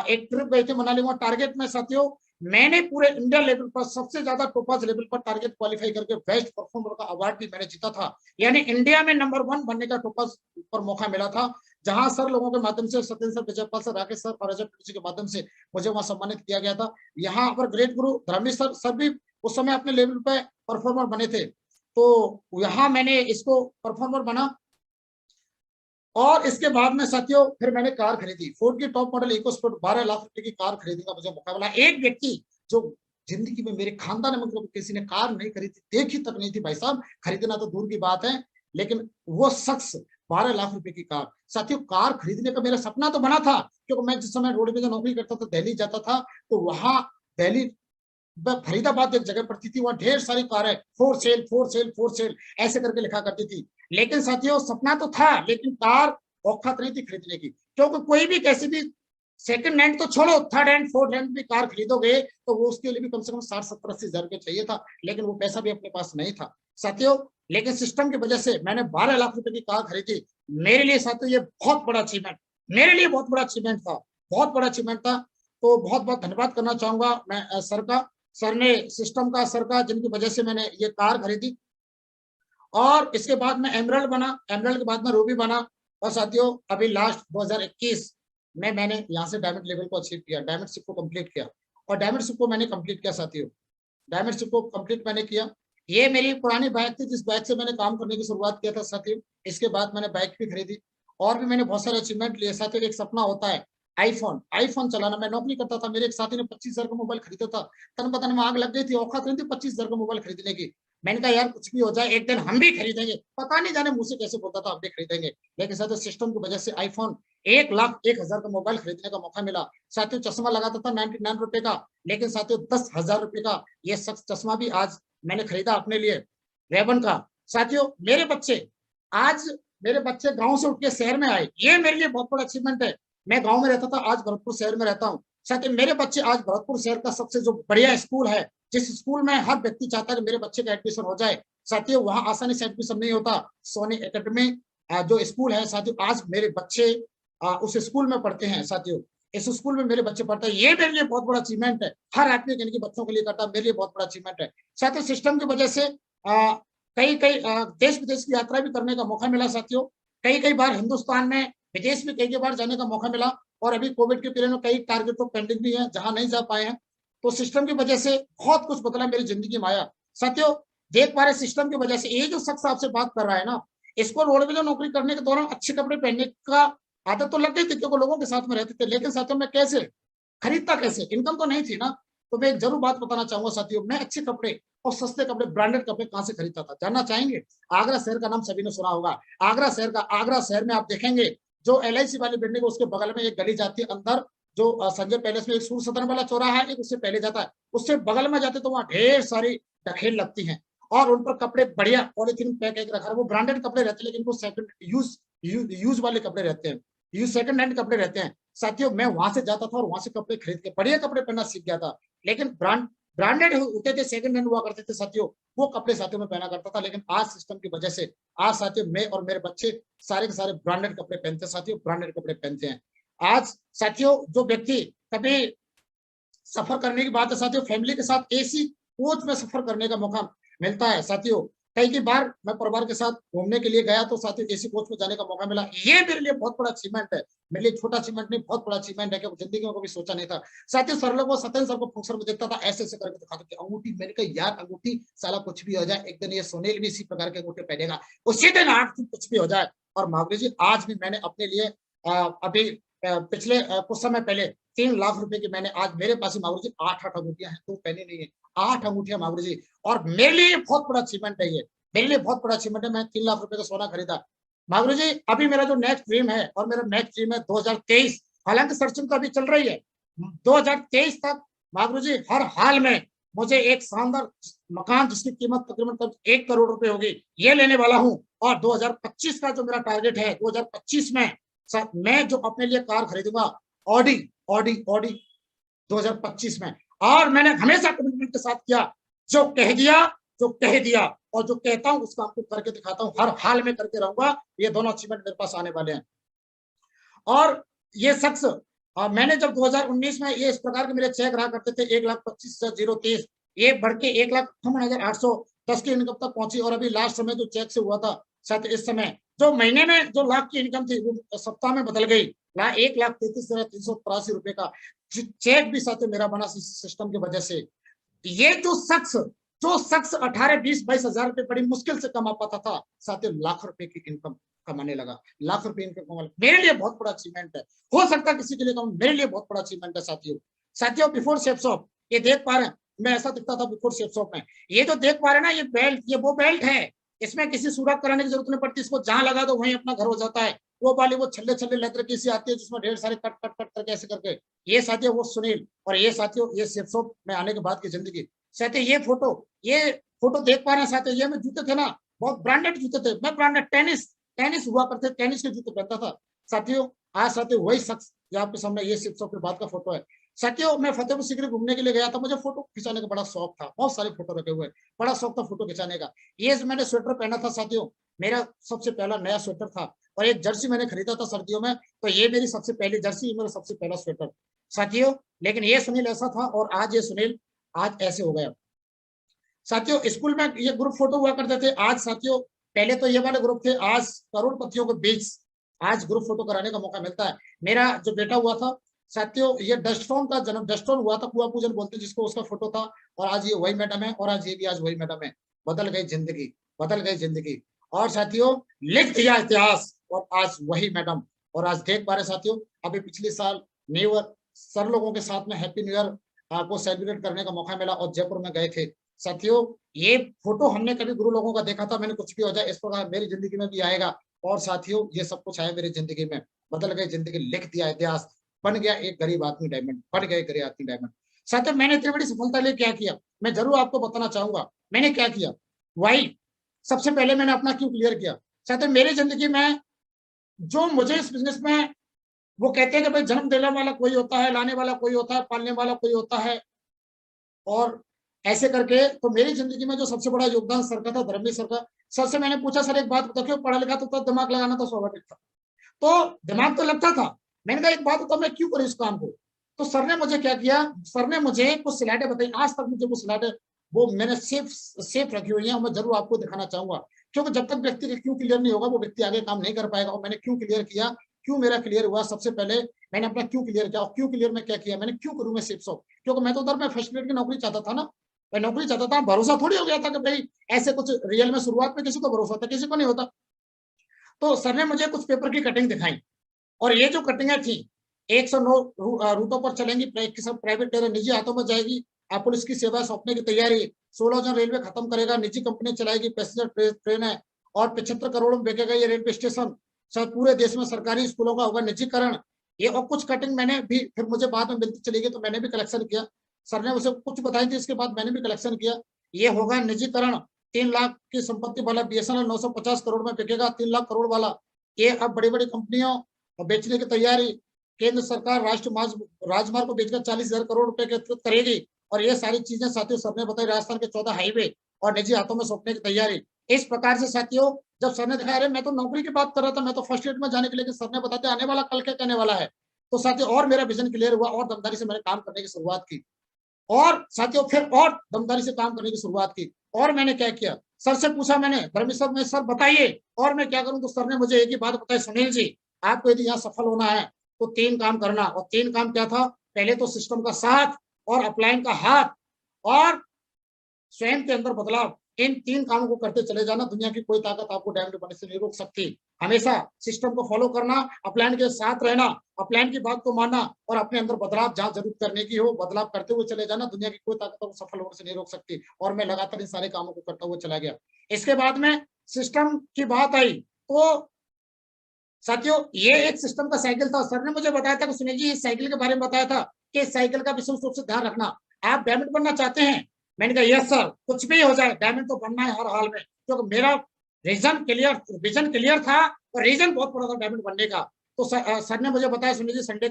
एक ट्रिप गई थी मनाली, वहां टारगेट में साथियों मैंने पूरे इंडिया लेवल पर सबसे ज्यादा टोपाज लेवल पर टारगेट क्वालिफाई करके बेस्ट परफॉर्मर का अवार्ड भी मैंने जीता था, यानी इंडिया में नंबर 1 बनने का टोपाज पर मौका मिला था। जहां सर लोगों के माध्यम से Satyendra sir, Vijaypal sir, Rakesh sir और अजय जी के माध्यम से मुझे वहां सम्मानित किया गया था। यहाँ पर ग्रेट गुरु धर्मेश सर भी उस समय अपने लेवल पे परफॉर्मर बने थे, तो यहाँ मैंने इसको परफॉर्मर बना। और इसके बाद में साथियों फिर मैंने कार खरीदी, फोर्ड की टॉप मॉडल इकोस्पोर्ट, 12 लाख रुपए की कार खरीदने का मुझे मौका मिला। एक व्यक्ति जो जिंदगी में मेरे खानदान में मतलब किसी ने कार नहीं खरीदी, देखी तक नहीं थी भाई साहब, खरीदना तो दूर की बात है, लेकिन वो शख्स 12 लाख रुपए की कार। साथियों कार खरीदने का मेरा सपना तो बना था, क्योंकि मैं जिस समय रोड में नौकरी करता था, दिल्ली जाता था, तो वहां दिल्ली फरीदाबाद एक जगह पड़ती थी, वहां ढेर सारी कारें for sale for sale for sale ऐसे करके लिखा करती थी। लेकिन साथियों सपना तो था, लेकिन कार औकात नहीं थी खरीदने की, क्योंकि कोई भी कैसी भी सेकंड हैंड तो छोड़ो, थर्ड हैंड फोर्थ हैंड भी कार खरीदोगे तो वो उसके लिए भी कम से कम 60-70-80 हजार रुपए चाहिए था, लेकिन वो पैसा भी अपने पास नहीं था साथियों। लेकिन सिस्टम की वजह से मैंने 12 लाख रुपए की कार खरीदी। मेरे लिए साथियों ये बहुत बड़ा अचीवमेंट, मेरे लिए बहुत बड़ा अचीवमेंट था, बहुत बड़ा अचीवमेंट था। तो बहुत बहुत धन्यवाद करना चाहूंगा मैं सर का, सर ने सिस्टम का, सर का, जिनकी वजह से मैंने ये कार खरीदी। और इसके बाद में एमरल्ड बना, एमरल्ड के बाद में रूबी बना, और साथियों अभी लास्ट 2021 में मैंने यहाँ से डायमंड लेवल को अचीव किया, डायमंड शिप को कंप्लीट किया। और डायमंड शिप को मैंने कंप्लीट किया साथियों, डायमंड शिप को कंप्लीट मैंने किया। ये मेरी पुरानी बाइक थी, जिस बाइक से मैंने काम करने की शुरुआत किया था साथियों। इसके बाद मैंने बाइक भी खरीदी, और भी मैंने बहुत सारे अचीवमेंट लिए साथियों। एक सपना होता है आईफोन चलाना। मैं नौकरी करता था, मेरे एक साथी ने 25,000 का मोबाइल खरीदा था, तन बतन में आग लग गई थी, औकात नहीं थी 25,000 का मोबाइल खरीदने की। मैंने कहा यार कुछ भी हो जाए, एक दिन हम भी खरीदेंगे। पता नहीं जाने मुझसे कैसे बोलता था हम भी खरीदेंगे, लेकिन साथियों सिस्टम की वजह से आईफोन 1,01,000 का मोबाइल खरीदने का मौका मिला। साथियों चश्मा लगाता था 99 रुपए का, लेकिन साथियों 10,000 रुपए का ये चश्मा भी आज मैंने खरीदा अपने लिए, रेबन का। साथियों आज मेरे बच्चे गांव से उठ के शहर में आए, ये मेरे लिए बहुत बड़ा अचीवमेंट है। मैं गांव में रहता था, आज भरतपुर शहर में रहता हूँ। साथियों मेरे बच्चे आज भरतपुर शहर का सबसे जो बढ़िया स्कूल है, जिस स्कूल में हर व्यक्ति चाहता है कि मेरे बच्चे का एडमिशन हो जाए, साथियों वहां आसानी से एडमिशन नहीं होता। सोनी एकेडमी जो स्कूल है साथियों, आज मेरे बच्चे उस स्कूल में पढ़ते हैं साथियों, इस स्कूल में मेरे बच्चे पढ़ते हैं। ये मेरे लिए बहुत बड़ा अचीवमेंट है, हर आदमी इनके बच्चों के लिए करता है, मेरे लिए बहुत बड़ा अचीवमेंट है साथियों। सिस्टम की वजह से कई कई देश विदेश की यात्रा भी करने का मौका मिला साथियों। कई बार हिंदुस्तान में, विदेश में कई बार जाने का मौका मिला। और अभी कोविड के पीरियड में कई टारगेट तो पेंडिंग भी है, जहां नहीं जा पाए हैं। तो सिस्टम की वजह से बहुत कुछ बदला मेरी जिंदगी में आया साथियों। देख पा रहे सिस्टम की वजह से, ये जो शख्स आपसे बात कर रहा है ना, इसको रोडवेज में नौकरी करने के दौरान अच्छे कपड़े पहनने का आदत तो लग गई थी, क्योंकि लोगों के साथ में रहते थे, लेकिन साथियों मैं कैसे खरीदता, कैसे, इनकम तो नहीं थी ना। तो मैं एक जरूर बात बताना चाहूंगा साथियों, मैं अच्छे कपड़े और सस्ते कपड़े, ब्रांडेड कपड़े कहां से खरीदता था, जानना चाहेंगे? आगरा शहर का नाम सभी ने सुना होगा। आगरा शहर में आप देखेंगे जो LIC वाली बिल्डिंग, उसके बगल में एक गली जाती है अंदर, जो संजय पैलेस में एक सूर्य सदन वाला चौराहा है, एक उससे पहले जाता है, उससे बगल में जाते तो वहां ढेर सारी डखेल लगती हैं, और उन पर कपड़े बढ़िया पॉलिथीन पैक करके रखा है। वो ब्रांडेड कपड़े रहते हैं, लेकिन वो सेकंड यूज वाले कपड़े रहते हैं, यूज सेकंड हैंड कपड़े रहते हैं साथियों। मैं वहां से जाता था और वहां से कपड़े खरीद के बढ़िया कपड़े पहनना सीख गया था। लेकिन ब्रांडेड होते थे, सेकंड हैंड हुआ करते थे साथियों, वो कपड़े साथियों में पहना करता था। लेकिन आज सिस्टम की वजह से आज साथियों मैं और मेरे बच्चे सारे के सारे ब्रांडेड कपड़े पहनते हैं साथियों, ब्रांडेड कपड़े पहनते हैं। आज साथियों जो व्यक्ति कभी सफर करने की बात है साथियों, फैमिली के साथ AC कोच में सफर करने का मौका मिलता है साथियों। कई बार मैं परिवार के साथ घूमने के लिए गया तो साथियों AC कोच में जाने का मौका मिला। ये मेरे लिए बहुत बड़ा अचीवमेंट है, मेरे लिए छोटा अचीवमेंट नहीं, बहुत बड़ा अचीवमेंट है, क्योंकि जिंदगी में कभी सोचा नहीं था साथियों। सर लोगों सत्येंद्र सर को फुक्सर में देखता था, ऐसे ऐसे करके दिखाते थे अंगूठी। मैंने कहा यार अंगूठी साला कुछ भी हो जाए, एक दिन ये सोनेल भी इसी प्रकार के अंगूठे पहनेगा, उसी दिन आठ कुछ भी हो जाए। और महावीर जी आज भी मैंने अपने लिए अभी पिछले कुछ समय पहले 3 लाख रुपए की मैंने, आज मेरे पास महावीर जी 8 अंगूठियां हैं, तो पहनी नहीं है, 8 अंगूठियां महावीर जी। और मेरे लिए बहुत बड़ा अचीवमेंट है, ये मेरे लिए बहुत बड़ा अचीवमेंट है। मैं 3 लाख रुपए का सोना खरीदा महावीर जी। अभी मेरा जो नेक्स्ट ड्रीम है, और मेरा नेक्स्ट ड्रीम है 2023, हालांकि सर्चिंग तो अभी चल रही है, 2023 तक महावीर जी हर हाल में मुझे एक शानदार मकान जिसकी कीमत तकरीबन 1 करोड़ रुपए होगी, ये लेने वाला हूं। और 2025 का जो मेरा टारगेट है, 2025 में मैं जो अपने लिए कार खरीदूंगा, ऑडी 2025 में। और मैंने हमेशा कमिटमेंट के साथ किया, जो कह दिया और जो कहता हूं उसका आपको करके दिखाता हूं, हर हाल में करके रहूंगा। ये दोनों अचीवमेंट मेरे पास आने वाले हैं। और ये शख्स मैंने जब 2019 में ये इस प्रकार के मेरे चेक रहा करते थे 1,25,030, ये बढ़ के 1,58,810 की इनकम तक पहुंची। और अभी लास्ट समय जो चेक से हुआ था शायद इस समय जो महीने में जो लाख की इनकम थी वो सप्ताह में बदल गई 1,33,383 रुपए का चेक भी साथ मेरा बना सिस्टम की वजह से। ये जो शख्स 18, 20, 22 हजार रुपए बड़ी मुश्किल से कमा पाता था, साथियों लाख रुपए की इनकम कमाने लगा, लाख रुपए इनकम कमाने। मेरे लिए बहुत बड़ा अचीवमेंट है, हो सकता है किसी के लिए कम, मेरे लिए बहुत बड़ा अचीवमेंट है साथियों। बिफोर शेप शॉप ये देख पा रहे हैं, मैं ऐसा दिखता था बिफोर शेप शॉप में। ये जो देख पा रहे हैं ना, ये बेल्ट, ये वो बेल्ट है, इसमें किसी सूरत कराने की जरूरत नहीं पड़ती, इसको जहां लगा दो वहीं अपना घर हो जाता है। वो वाली वो छल्ले छल्ले लेदर की सी आती है जिसमें ढेर सारे कट कट कट करके ऐसे करके, ये साथियों वो सुनील, और ये साथियों ये शेप शॉप में आने के बाद की जिंदगी। साथियों ये फोटो देख पा रहे हैं साथियों, ये मैं जूते थे ना, बहुत ब्रांडेड जूते थे, मैं ब्रांडेड टेनिस हुआ करते, टेनिस के जूते पहनता था साथियों। आज साथियों वही शख्स जो आपके सामने ये शेप शॉप के बाद का फोटो है साथियों। मैं फतेहपुर सीकरी घूमने के लिए गया था, मुझे फोटो खिंचाने का बड़ा शौक था, बहुत सारे फोटो रखे हुए, बड़ा शौक था फोटो खिंचाने का। ये मैंने स्वेटर पहना था साथियों, मेरा सबसे पहला नया स्वेटर था, और एक जर्सी मैंने खरीदा था सर्दियों में, तो ये मेरी सबसे पहली जर्सी, मेरा सबसे पहला स्वेटर साथियों। लेकिन ये सुनील ऐसा था और आज ये सुनील आज ऐसे हो गया साथियों। स्कूल में ये ग्रुप फोटो हुआ करते थे, आज साथियों पहले तो ये वाले ग्रुप थे, आज करोड़पतियों के बीच आज ग्रुप फोटो कराने का मौका मिलता है। मेरा जो बेटा हुआ था साथियों, ये डस्टोन का जन्म, डस्टोन हुआ था, कुआ पूजन बोलते जिसको, उसका फोटो था, और आज ये वही मैडम है, और आज ये भी आज वही मैडम है। बदल गई जिंदगी। और साथियों लिख दिया इतिहास, और आज वही मैडम। और आज देख पा रहे साथियों, अभी पिछले साल न्यू ईयर सर लोगों के साथ में हैप्पी न्यू ईयर को सेलिब्रेट करने का मौका मिला, और जयपुर में गए थे साथियों। ये फोटो हमने कभी गुरु लोगों का देखा था, मैंने कुछ भी हो जाए इस प्रकार मेरी जिंदगी में भी आएगा, और साथियों ये सब कुछ आया मेरी जिंदगी में, बदल गई जिंदगी, लिख दिया इतिहास, बन गया एक गरीब आदमी डायमंड, बन गया एक गरीब आदमी डायमंड। साथियों मैंने इतनी बड़ी सफलता लिए क्या किया, मैं जरूर आपको बताना चाहूंगा मैंने क्या किया। वही सबसे पहले मैंने अपना क्यों क्लियर किया साथियों। मेरी जिंदगी में जो मुझे इस बिजनेस में, वो कहते हैं कि भाई जन्म देने वाला कोई होता है, लाने वाला कोई होता है, पालने वाला कोई होता है, और ऐसे करके तो मेरी जिंदगी में जो सबसे बड़ा योगदान सर का था, धर्मवीर सर का। सर से मैंने पूछा, सर एक बात बताओ, क्यों पढ़ा लिखा तो दिमाग लगाना तो स्वाभाविक था, तो दिमाग तो लगता था। मैंने कहा एक बात बताओ, मैं क्यों करूं इस काम को। तो सर ने मुझे क्या किया, सर ने मुझे कुछ स्लाइडें बताई, आज तक मुझे वो स्लाइडें वो मैंने सेफ रखी हुई है, और मैं जरूर आपको दिखाना चाहूंगा, क्योंकि जब तक व्यक्ति का क्यों क्लियर नहीं होगा वो व्यक्ति आगे काम नहीं कर पाएगा। और मैंने क्यों क्लियर किया, क्यों मेरा क्लियर हुआ, सबसे पहले मैंने अपना क्यों क्लियर किया, और क्यों क्लियर में क्या किया, मैंने क्यों करूं मैं सेफ शॉप, क्योंकि मैं तो उधर में फर्स्ट ग्रेड की नौकरी चाहता था ना, मैं नौकरी चाहता था, भरोसा थोड़ी हो गया था कि भाई ऐसे कुछ रियल में। शुरुआत में किसी को भरोसा था, किसी को नहीं होता। तो सर ने मुझे कुछ पेपर की कटिंग दिखाई, और ये जो कटिंगें थी 109 रूटों पर चलेंगी, प्राइवेट निजी हाथों में जाएगी, पुलिस की सेवा सौंपने की तैयारी, 16 जन रेलवे खत्म करेगा, निजी कंपनी चलाएगी पैसेंजर ट्रेन है, और 75 करोड़ में बिकेगा ये रेलवे स्टेशन, सर पूरे देश में सरकारी स्कूलों का होगा निजीकरण। ये और कुछ कटिंग मैंने भी, फिर मुझे बाद में मिलती चली गई तो मैंने भी कलेक्शन किया, सर ने उसे कुछ बताई थी, इसके बाद मैंने भी कलेक्शन किया। ये होगा निजीकरण, 3 लाख की संपत्ति वाला BSNL 950 करोड़ में बिकेगा, 3 लाख करोड़ वाला। ये अब बड़ी बड़ी कंपनियों बेचने की तैयारी, केंद्र सरकार राष्ट्रीय राजमार्ग को बेचकर 40,000 करोड़ रुपए के करेगी, और ये सारी चीजें साथियों सर ने बताई, राजस्थान के 14 हाईवे और निजी हाथों में सौंपने की तैयारी। इस प्रकार से साथियों जब सर ने दिखाया, अरे मैं तो नौकरी की बात कर रहा था, मैं तो फर्स्ट एड में जाने के लिए, सर ने बताते आने वाला कल क्या कहने वाला है। तो साथियों और मेरा विजन क्लियर हुआ, और दमदारी से मैंने काम करने की शुरुआत की, और साथियों फिर और दमदारी से काम करने की शुरुआत की। और मैंने क्या किया, सर से पूछा मैंने, धर्मेश सर में सर बताइए और मैं क्या करूं। तो सर ने मुझे एक ही बात बताई, सुनील जी आपको यदि यहाँ सफल होना है तो 3 काम करना। और 3 काम क्या था, पहले तो सिस्टम का साथ, और अपलाइन का हाथ, और स्वयं के अंदर बदलाव। इन 3 कामों को करते चले जाना, दुनिया की कोई ताकत आपको डायमंड बनने से नहीं रोक सकती। हमेशा सिस्टम को फॉलो करना, अपलाइन के साथ रहना, अपलाइन की बात को मानना, और अपने अंदर बदलाव जहां जरूरत करने की हो बदलाव करते हुए चले जाना, दुनिया की कोई ताकत आपको सफल होने से नहीं रोक सकती। और मैं लगातार इन सारे कामों को करता हुआ चला गया। इसके बाद में सिस्टम की बात आई, तो साथियों ये एक सिस्टम का साइकिल था। सर ने मुझे बताया था कि सुनील जी इस साइकिल के बारे में बताया था कि इस साइकिल का विशेष रूप से ध्यान रखना, आप डायमंड बनना चाहते हैं। मैंने कहा यस सर, कुछ भी हो जाए डायमंड तो बनना है हर हाल में, क्योंकि मेरा विजन क्लियर था, और रीजन बहुत बड़ा था डायमंड बनने का। तो सर ने मुझे बताया, सुनील जी संडे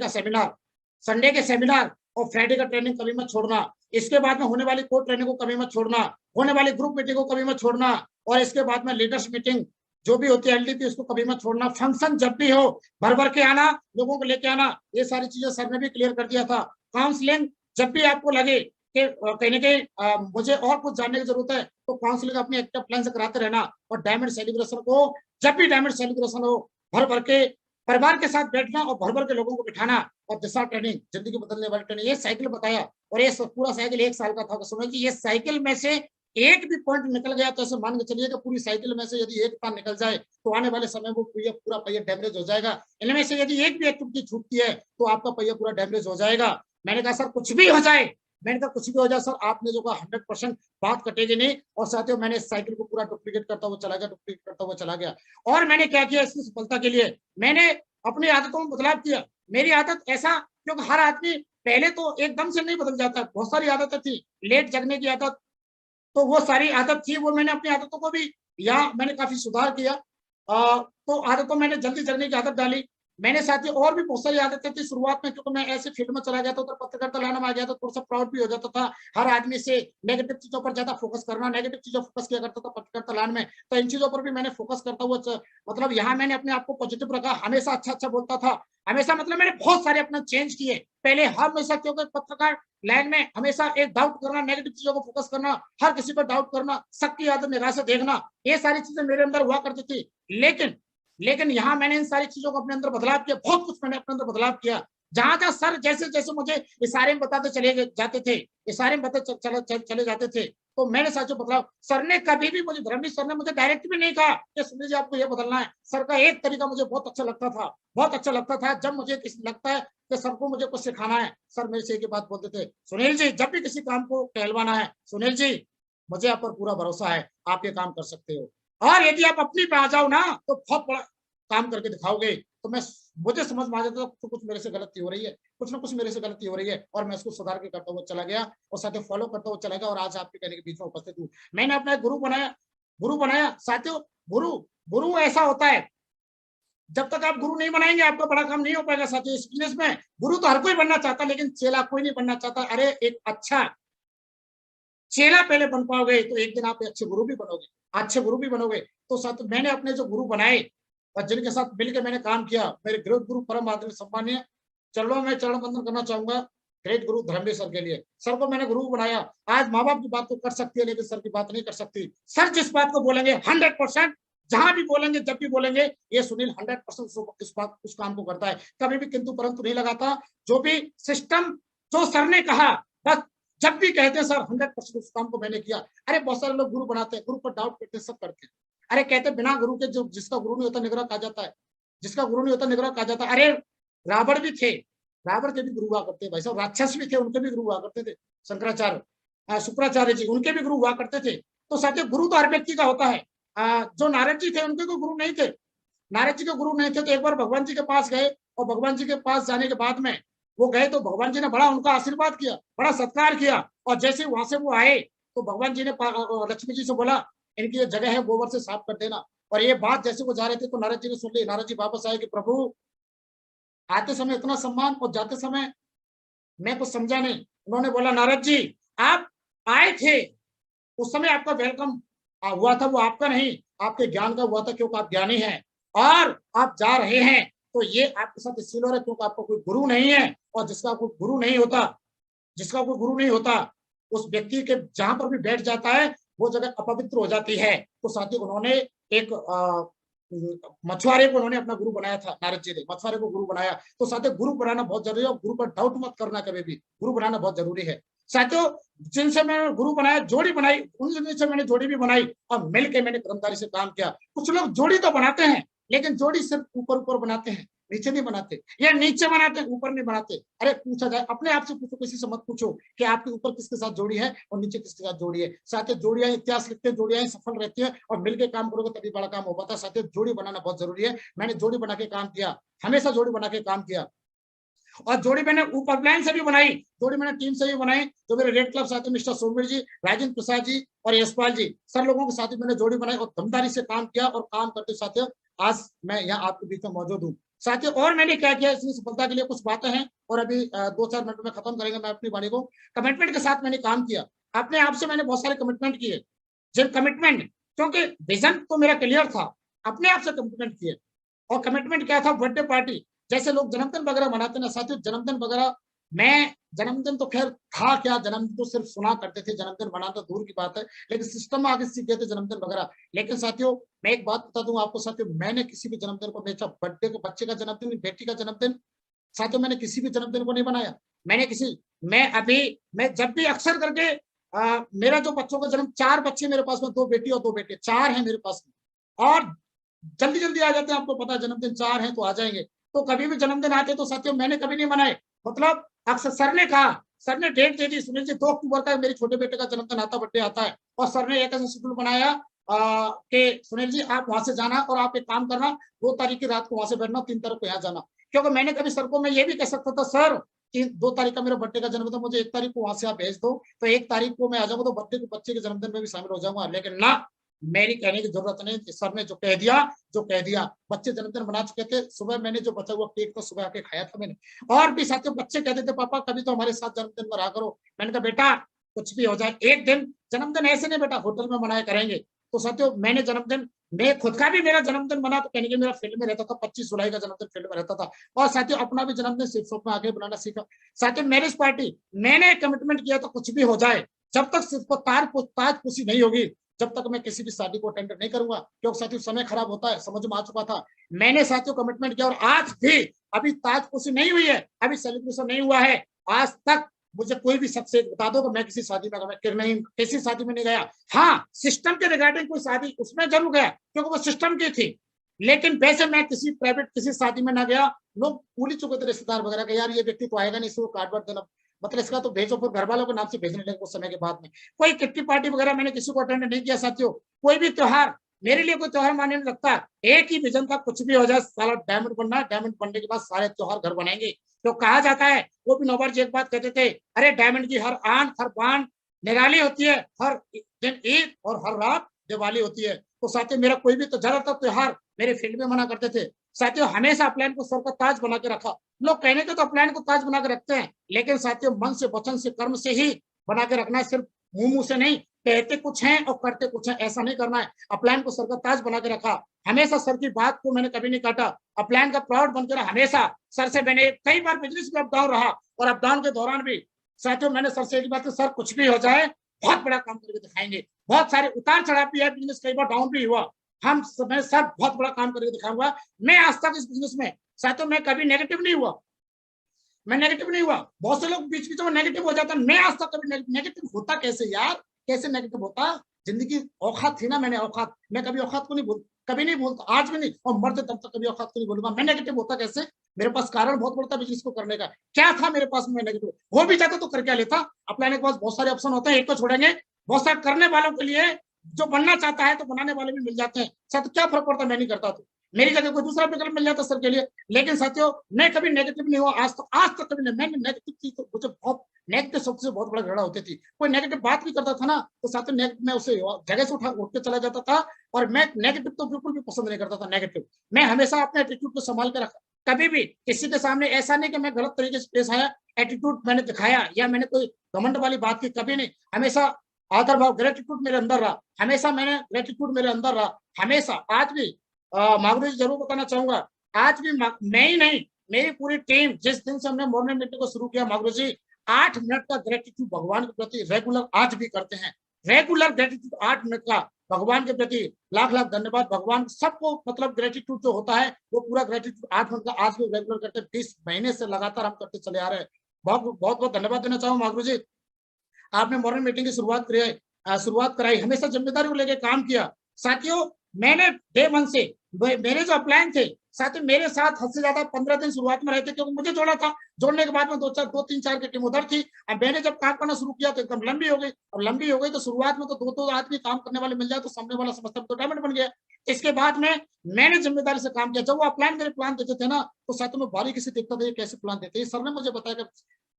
के सेमिनार और फ्राइडे का ट्रेनिंग कभी मत छोड़ना, इसके बाद में होने वाली कोर ट्रेनिंग को कभी मत छोड़ना, होने वाली ग्रुप मीटिंग को कभी मत छोड़ना, और इसके बाद में लीडर्स मीटिंग जो भी होती है LDP उसको कभी मत छोड़ना, फंक्शन जब भी हो भर भर के आना, लोगों को लेके आना। ये सारी चीजें सर ने भी क्लियर कर दिया था। काउंसलिंग, जब भी आपको लगे कि कहीं ना कहीं मुझे और कुछ जानने की जरूरत है तो काउंसलिंग अपने एक्टिव प्लान से कराते रहना, और डायमंड सेलिब्रेशन को जब भी डायमंड सेलिब्रेशन हो भर भर के परिवार के साथ बैठना और भर भर के लोगों को बिठाना। और दिशा ट्रेनिंग, जिंदगी बदलने वाली ट्रेनिंग, ये साइकिल बताया, और ये पूरा साइकिल 1 साल का था। सुनो जी, ये साइकिल में से एक भी पॉइंट निकल गया तो ऐसे मान के चलिए कि पूरी साइकिल में से यदि एक तार निकल जाए तो आने वाले समय में पूरा पहिया डैमेज हो जाएगा। इनमें से यदि एक भी एक्टिविटी छूटती है तो आपका पहिया पूरा डैमेज हो जाएगा। मैंने कहा सर कुछ भी हो जाए, मैंने कहा कुछ भी हो जाए सर, आपने जो कहा 100% बात कटेगी नहीं। और साथियों मैंने इस साइकिल को पूरा डुप्लीकेट करता हुआ चला गया। और मैंने क्या किया इसकी सफलता के लिए, मैंने अपनी आदतों में बदलाव किया। मेरी आदत ऐसा, क्योंकि हर आदमी पहले तो एकदम से नहीं बदल जाता, बहुत सारी आदतें थी, लेट जगने की आदत, तो वो सारी आदत थी, वो मैंने अपनी आदतों को भी यहाँ मैंने काफी सुधार किया। तो आदतों मैंने जल्दी जगने की आदत डाली। मैंने साथियों और भी बहुत सारी आदतें थी शुरुआत में, क्योंकि मैं ऐसे फील्ड में चला गया था, तो पत्रकारिता लाइन में आ गया था, थोड़ा सा प्राउड भी हो जाता था हर आदमी से नेगेटिव चीजों पर ज्यादा फोकस करना, नेगेटिव चीजों फोकस किया करता था पत्रकारिता लाइन में। तो इन चीजों पर भी मैंने फोकस करता हुआ मतलब यहाँ मैंने अपने आप को पॉजिटिव रखा, हमेशा अच्छा बोलता था, हमेशा मतलब मैंने बहुत सारे अपना चेंज किए। पहले हमेशा, क्योंकि पत्रकार लाइन में हमेशा एक डाउट करना, नेगेटिव चीजों को फोकस करना, हर किसी पर डाउट करना, सबकी आदत निगाह से देखना, ये सारी चीजें मेरे अंदर हुआ करती थी। लेकिन यहाँ मैंने इन सारी चीजों को अपने अंदर बदलाव किया, बहुत कुछ मैंने अपने अंदर बदलाव किया। जहां सर जैसे जैसे मुझे इशारे में बताते चले जाते थे, इशारे में बताते चले जाते थे, तो मैंने साथियों बदलाव। सर ने कभी भी मुझे, धर्मवीर सर ने मुझे डायरेक्ट भी नहीं कहा कि सुनील जी आपको ये बदलना है। सर का एक तरीका मुझे बहुत अच्छा लगता था, जब मुझे लगता है कि सर को मुझे कुछ सिखाना है, सर मेरे से एक ही बात बोलते थे, सुनील जी जब भी किसी काम को कहलवाना है, सुनील जी मुझे आप पर पूरा भरोसा है, आप ये काम कर सकते हो, और यदि आप अपनी पे आ जाओ ना तो बहुत बड़ा काम करके दिखाओगे। तो मुझे समझ में आ जाता था तो कुछ मेरे से गलती हो रही है, कुछ ना कुछ मेरे से गलती हो रही है, और मैं उसको सुधार के करता हुआ चला गया, और साथियों फॉलो करता हुआ चला गया, और आज आपके कहने के बीच में उपस्थित हूँ। मैंने अपना गुरु बनाया साथियों। गुरु ऐसा होता है, जब तक आप गुरु नहीं बनाएंगे आपका बड़ा काम नहीं हो पाएगा साथियों। इस बिजनेस में गुरु तो हर कोई बनना चाहता, लेकिन चेला कोई नहीं बनना चाहता। अरे एक अच्छा चेला पहले बन पाओगे तो एक दिन आप अच्छे गुरु भी बनोगे। तो साथ मैंने अपने जो गुरु बनाए और जिनके साथ मिलकर मैंने काम किया, मेरे गृह गुरु परम आदरणीय सम्मानीय चरणों में चरण वंदन करना चाहूंगा ग्रेट गुरु धर्मवीर सर के लिए। सर को मैंने गुरु बनाया। आज माँ बाप की बात तो कर सकती है, लेकिन सर की बात नहीं कर सकती। सर जिस बात को बोलेंगे 100%, जहां भी बोलेंगे, जब भी बोलेंगे, ये सुनील 100% उस काम को करता है, कभी भी किंतु परंतु नहीं लगाता। जो भी सिस्टम जो सर ने कहा, बस जब भी कहते हैं सर 100% उस काम को मैंने किया। अरे बहुत सारे लोग गुरु बनाते हैं, गुरु पर डाउट करते हैं, सब करते हैं। अरे कहते बिना गुरु के, जो जिसका गुरु नहीं होता निग्रह कहा जाता है, जिसका गुरु नहीं होता निग्रह कहा जाता है। अरे रावण भी थे, रावण के भी गुरु हुआ करते भाई साहब, राक्षस भी थे, उनके भी गुरु हुआ करते थे, शंकराचार्य शुक्राचार्य जी, उनके भी गुरु हुआ करते थे। तो साथियों गुरु तो हर व्यक्ति का होता है। जो नारद जी थे उनके कोई गुरु नहीं थे, नारद जी के गुरु नहीं थे। तो एक बार भगवान जी के पास गए, और भगवान जी के पास जाने के बाद में वो गए तो भगवान जी ने बड़ा उनका आशीर्वाद किया, बड़ा सत्कार किया। और जैसे वहां से वो आए तो भगवान जी ने लक्ष्मी जी से बोला इनकी जो जगह है गोबर से साफ कर देना। और ये बात जैसे वो जा रहे थे तो नारद जी ने सुन ली। नारद जी वापस आए कि प्रभु आते समय इतना सम्मान और जाते समय मैं कुछ समझा नहीं। उन्होंने बोला नारद जी आप आए थे उस समय आपका वेलकम हुआ था, वो आपका नहीं, आपके ज्ञान का हुआ था, क्योंकि आप ज्ञानी हैं। और आप जा रहे हैं तो ये आपके साथ इसलिए हो रहा है क्योंकि आपका कोई गुरु नहीं है। और जिसका कोई गुरु नहीं होता उस व्यक्ति के जहां पर भी बैठ जाता है वो जगह अपवित्र हो जाती है। तो साथियों उन्होंने एक मछुआरे को उन्होंने अपना गुरु बनाया था, नारद जी ने मछुआरे को गुरु बनाया। तो साथियों गुरु बनाना बहुत जरूरी है, और गुरु पर डाउट मत करना कभी भी, गुरु बनाना बहुत जरूरी है। साथियों जिनसे मैंने गुरु बनाया, जोड़ी बनाई, उनसे मैंने जोड़ी भी बनाई, और मिलकर मैंने ईमानदारी से काम किया। कुछ लोग जोड़ी तो बनाते हैं, लेकिन जोड़ी सिर्फ ऊपर बनाते हैं, नीचे नहीं बनाते, या नीचे बनाते हैं ऊपर नहीं बनाते। अरे पूछा जाए अपने आप से पूछो, किसी से मत पूछो कि आपके ऊपर किसके साथ जोड़ी है और नीचे किसके साथ जोड़ी है। साथियों जोड़ियां इतिहास लिखते हैं, जोड़ियां सफल रहती है, और मिलकर काम करोगे तभी बड़ा काम हो पाता है। साथियों जोड़ी बनाना बहुत जरूरी है। मैंने जोड़ी बना के काम किया, हमेशा जोड़ी बना के काम किया। और जोड़ी मैंने ऊपर प्लान से भी बनाई, जोड़ी मैंने टीम से भी बनाई। जो मेरे रेड क्लब साथी मिस्टर सोमवीर जी, राजेंद्र प्रसाद जी और यशपाल जी, सर लोगों के साथ मैंने जोड़ी बनाई और दमदारी से काम किया। और काम करते साथियों आज मैं यहाँ आपके बीच में मौजूद हूँ। साथियों और मैंने क्या किया इसमें सफलता के लिए कुछ बातें हैं, और अभी 2-4 मिनट में खत्म करेंगे मैं अपनी वाणी को। कमिटमेंट के साथ मैंने काम किया, अपने आप से मैंने बहुत सारे कमिटमेंट किए। जिन कमिटमेंट, क्योंकि विजन तो मेरा क्लियर था, अपने आप से कमिटमेंट किए। और कमिटमेंट क्या था, बर्थडे पार्टी, जैसे लोग जन्मदिन वगैरह मनाते हैं ना साथियों, जन्मदिन वगैरह मैं जन्मदिन तो खैर था क्या, जन्मदिन तो सिर्फ सुना करते थे, जन्मदिन मनाना तो दूर की बात है, लेकिन सिस्टम में आगे सीख गए थे जन्मदिन वगैरह। लेकिन साथियों मैं एक बात बता दूं आपको साथियों, मैंने किसी भी जन्मदिन को, हमेशा बर्थडे को, बच्चे का जन्मदिन, बेटी का जन्मदिन, साथियों मैंने किसी भी जन्मदिन को नहीं बनाया। मैंने किसी मैं जब भी अक्सर करके मेरा जो बच्चों का जन्म, 4 बच्चे मेरे पास में, 2 बेटी और 2 बेटे, 4 हैं मेरे पास में, और जल्दी जल्दी आ जाते हैं। आपको पता है जन्मदिन 4 हैं तो आ जाएंगे। तो कभी भी जन्मदिन आते तो साथियों मैंने कभी नहीं मनाए। मतलब अक्सर सर ने कहा, सर ने डेट दे दी, सुनील जी 2 अक्टूबर का मेरे छोटे बेटे का जन्मदिन आता, बर्थडे आता है, और सर ने एक ऐसा शेड्यूल बनाया कि सुनील जी आप वहां से जाना और आप एक काम करना, 2 तारीख की रात को वहां से बैठना, 3 तारीख को यहाँ जाना। क्योंकि मैंने कभी सर को मैं ये भी कह सकता था, सर कि 2 तारीख का मेरा बर्थडे का जन्मदिन, मुझे 1 तारीख को वहां से आप भेज दो, तो 1 तारीख को मैं आ जाऊंगा, तो बर्थडे के बच्चे के जन्मदिन में भी शामिल हो जाऊंगा। लेकिन ना, मेरी कहने की जरूरत नहीं, सर ने जो कह दिया। बच्चे जन्मदिन मना चुके थे, सुबह मैंने जो बचा हुआ केक तो सुबह आके खाया था मैंने। और भी साथियों बच्चे कहते थे पापा कभी तो हमारे साथ जन्मदिन मना करो। मैंने कहा बेटा कुछ भी हो जाए, एक दिन जन्मदिन ऐसे नहीं बेटा, होटल में मनाया करेंगे। तो साथियों मैंने जन्मदिन, मैं खुद का भी मेरा जन्मदिन मना तो कहने के मेरा फील्ड में रहता था, 25 जुलाई का जन्मदिन फील्ड में रहता था। और साथियों अपना भी जन्मदिन सिर्फ शॉप में आगे बनाना सीखा। साथियों मैरिज पार्टी मैंने कमिटमेंट किया था, कुछ भी हो जाए, जब तक सिर्फ ताजपोशी नहीं होगी, जब तक मैं किसी भी शादी को अटेंड नहीं करूंगा। क्योंकि साथियों समय खराब होता है, समझ में आ चुका था। मैंने साथियों कमिटमेंट किया, और आज भी अभी ताजपोशी नहीं हुई है, अभी सेलिब्रेशन नहीं हुआ है, आज तक मुझे कोई भी शख्स बता दो कि मैं किसी शादी में नहीं, किसी शादी में नहीं गया। हाँ सिस्टम के रिगार्डिंग कोई शादी उसमें जरूर गया, क्योंकि वो सिस्टम की थी, लेकिन वैसे मैं किसी प्राइवेट किसी शादी में ना गया। लोग भूल ही चुके थे रिश्तेदार वगैरह के, यार ये व्यक्ति तो आएगा नहीं, इसको कार्ड वर्ड देना, मतलब इसका तो भेजो, फिर घर वालों के नाम से भेजने लगे उस समय के बाद में। कोई किट्टी पार्टी वगैरह मैंने किसी को अटेंड नहीं किया साथियों। कोई भी त्योहार मेरे लिए कोई त्योहार माने नहीं रखता, एक ही विजन था, कुछ भी हो जाए सारा डायमंड बनना, डायमंड बनने के बाद सारे त्योहार घर बनाएंगे। तो कहा जाता है, वो भी नौबर जी एक बात कहते थे, अरे डायमंड की हर आन हर बान निराली होती है, हर दिन ईद और हर रात दिवाली होती है। तो साथियों मेरा कोई भी तो ज्यादातर त्योहार मेरे फील्ड में मना करते थे। साथियों हमेशा अपलाइन को सर का ताज बना के रखा। लोग कहने के तो अपलाइन को ताज बना के रखते हैं, लेकिन साथियों मन से, वचन से, कर्म से ही बना के रखना है, सिर्फ मुंह से नहीं। कहते कुछ हैं और करते कुछ हैं, ऐसा नहीं करना है। अपलाइन को सर का ताज बना के रखा, हमेशा सर की बात को मैंने कभी नहीं काटा। अपलाइन का प्राउड बनकर हमेशा सर से मैंने कई बार बिजनेस में अपडाउन रहा, और अपडाउन के दौरान भी साथियों मैंने सर से एक बात, सर कुछ भी हो जाए बहुत बड़ा काम करके दिखाएंगे। बहुत सारे उतार चढ़ाव भी है, बिजनेस कई बार डाउन भी हुआ, मैं सर बहुत बड़ा काम करके दिखाऊंगा। मैं आज तक इस बिजनेस में साथियों मैं कभी नेगेटिव नहीं हुआ, मैं नेगेटिव नहीं हुआ। बहुत से लोग बीच बीच में नेगेटिव हो जाता है, मैं आज तक कभी नेगेटिव होता कैसे यार, कैसे नेगेटिव होता? जिंदगी औकात थी ना, मैंने औकात, मैं कभी औकात को नहीं कभी नहीं बोलता, आज भी नहीं, और मरते तब तक कभी औकात को नहीं बोलूंगा। मैं नेगेटिव होता कैसे? मेरे पास कारण बहुत बड़ा था बिजनेस को करने का। क्या था मेरे पास में नेगेटिव? हो भी जाता तो कर क्या लेता? अपलाइन के पास बहुत सारे ऑप्शन होते हैं, एक को छोड़ेंगे, बहुत सारे करने वालों के लिए, जो बनना चाहता है तो बनाने वाले भी मिल जाते हैं। सर क्या फर्क पड़ता, मैं नहीं करता तो मेरी जगह कोई दूसरा विकल्प मिल जाता सर के लिए। लेकिन साथियों मैं कभी नेगेटिव नहीं हुआ, आज तक कभी नहीं। मैंने नेगेटिव थी तो मुझे बहुत नेगेटिव शब्द से बहुत बड़ा झगड़ा होती थी। कोई नेगेटिव बात भी करता था ना, तो साथियों मैं उसे जगह से उठ के चला जाता था। और मैं नेगेटिव तो बिल्कुल भी पसंद नहीं करता था। नेगेटिव मैं हमेशा अपने एटीट्यूड को संभाल के रखा, कभी भी किसी के सामने ऐसा नहीं कि मैं गलत तरीके से पेश आया, एटीट्यूड मैंने दिखाया या मैंने कोई घमंड वाली बात की, कभी नहीं। हमेशा आदर भाव, ग्रेटिट्यूड मेरे अंदर रहा, हमेशा मैंने ग्रेटिट्यूड मेरे अंदर रहा, हमेशा। आज भी मागरू जी जरूर बताना चाहूंगा, आज भी मैं ही नहीं, मेरी पूरी टीम, जिस दिन से हमने मॉर्निंग मीटिंग को शुरू किया मागरू जी, 8 मिनट का ग्रेटिट्यूड भगवान के प्रति रेगुलर आज भी करते हैं। रेगुलर ग्रेटिट्यूड 8 मिनट का भगवान के प्रति लाख लाख धन्यवाद। भगवान सबको मतलब ग्रेटिट्यूड जो होता है वो पूरा ग्रेटिट्यूड 8 मिनट का आज भी रेगुलर करते हैं। 20 महीने से लगातार हम करते चले आ रहे हैं। बहुत बहुत धन्यवाद देना चाहूँ मागरू जी, आपने मॉर्निंग मीटिंग की शुरुआत कराई, हमेशा जिम्मेदारी को लेकर काम किया। साथियों मैंने डे 1 से मेरे जो अपलाइन थे साथियों, मेरे साथ हद से ज्यादा 15 दिन शुरुआत में रहते, क्योंकि मुझे जोड़ा था। जोड़ने के बाद में 2-3-4 की टीम उधर थी। अब मैंने जब काम करना शुरू किया तो एकदम लंबी हो गई। अब लंबी हो गई तो शुरुआत में तो 2 आदमी काम करने वाले मिल जाए तो सामने वाला समझता तो डायमंड बन गया। इसके बाद में मैंने जिम्मेदारी से काम किया। जब वो अपलाइन मेरे प्लान देते थे ना, तो साथियों में बारीकी से देखता था ये कैसे प्लान देते हैं। सर ने मुझे बताया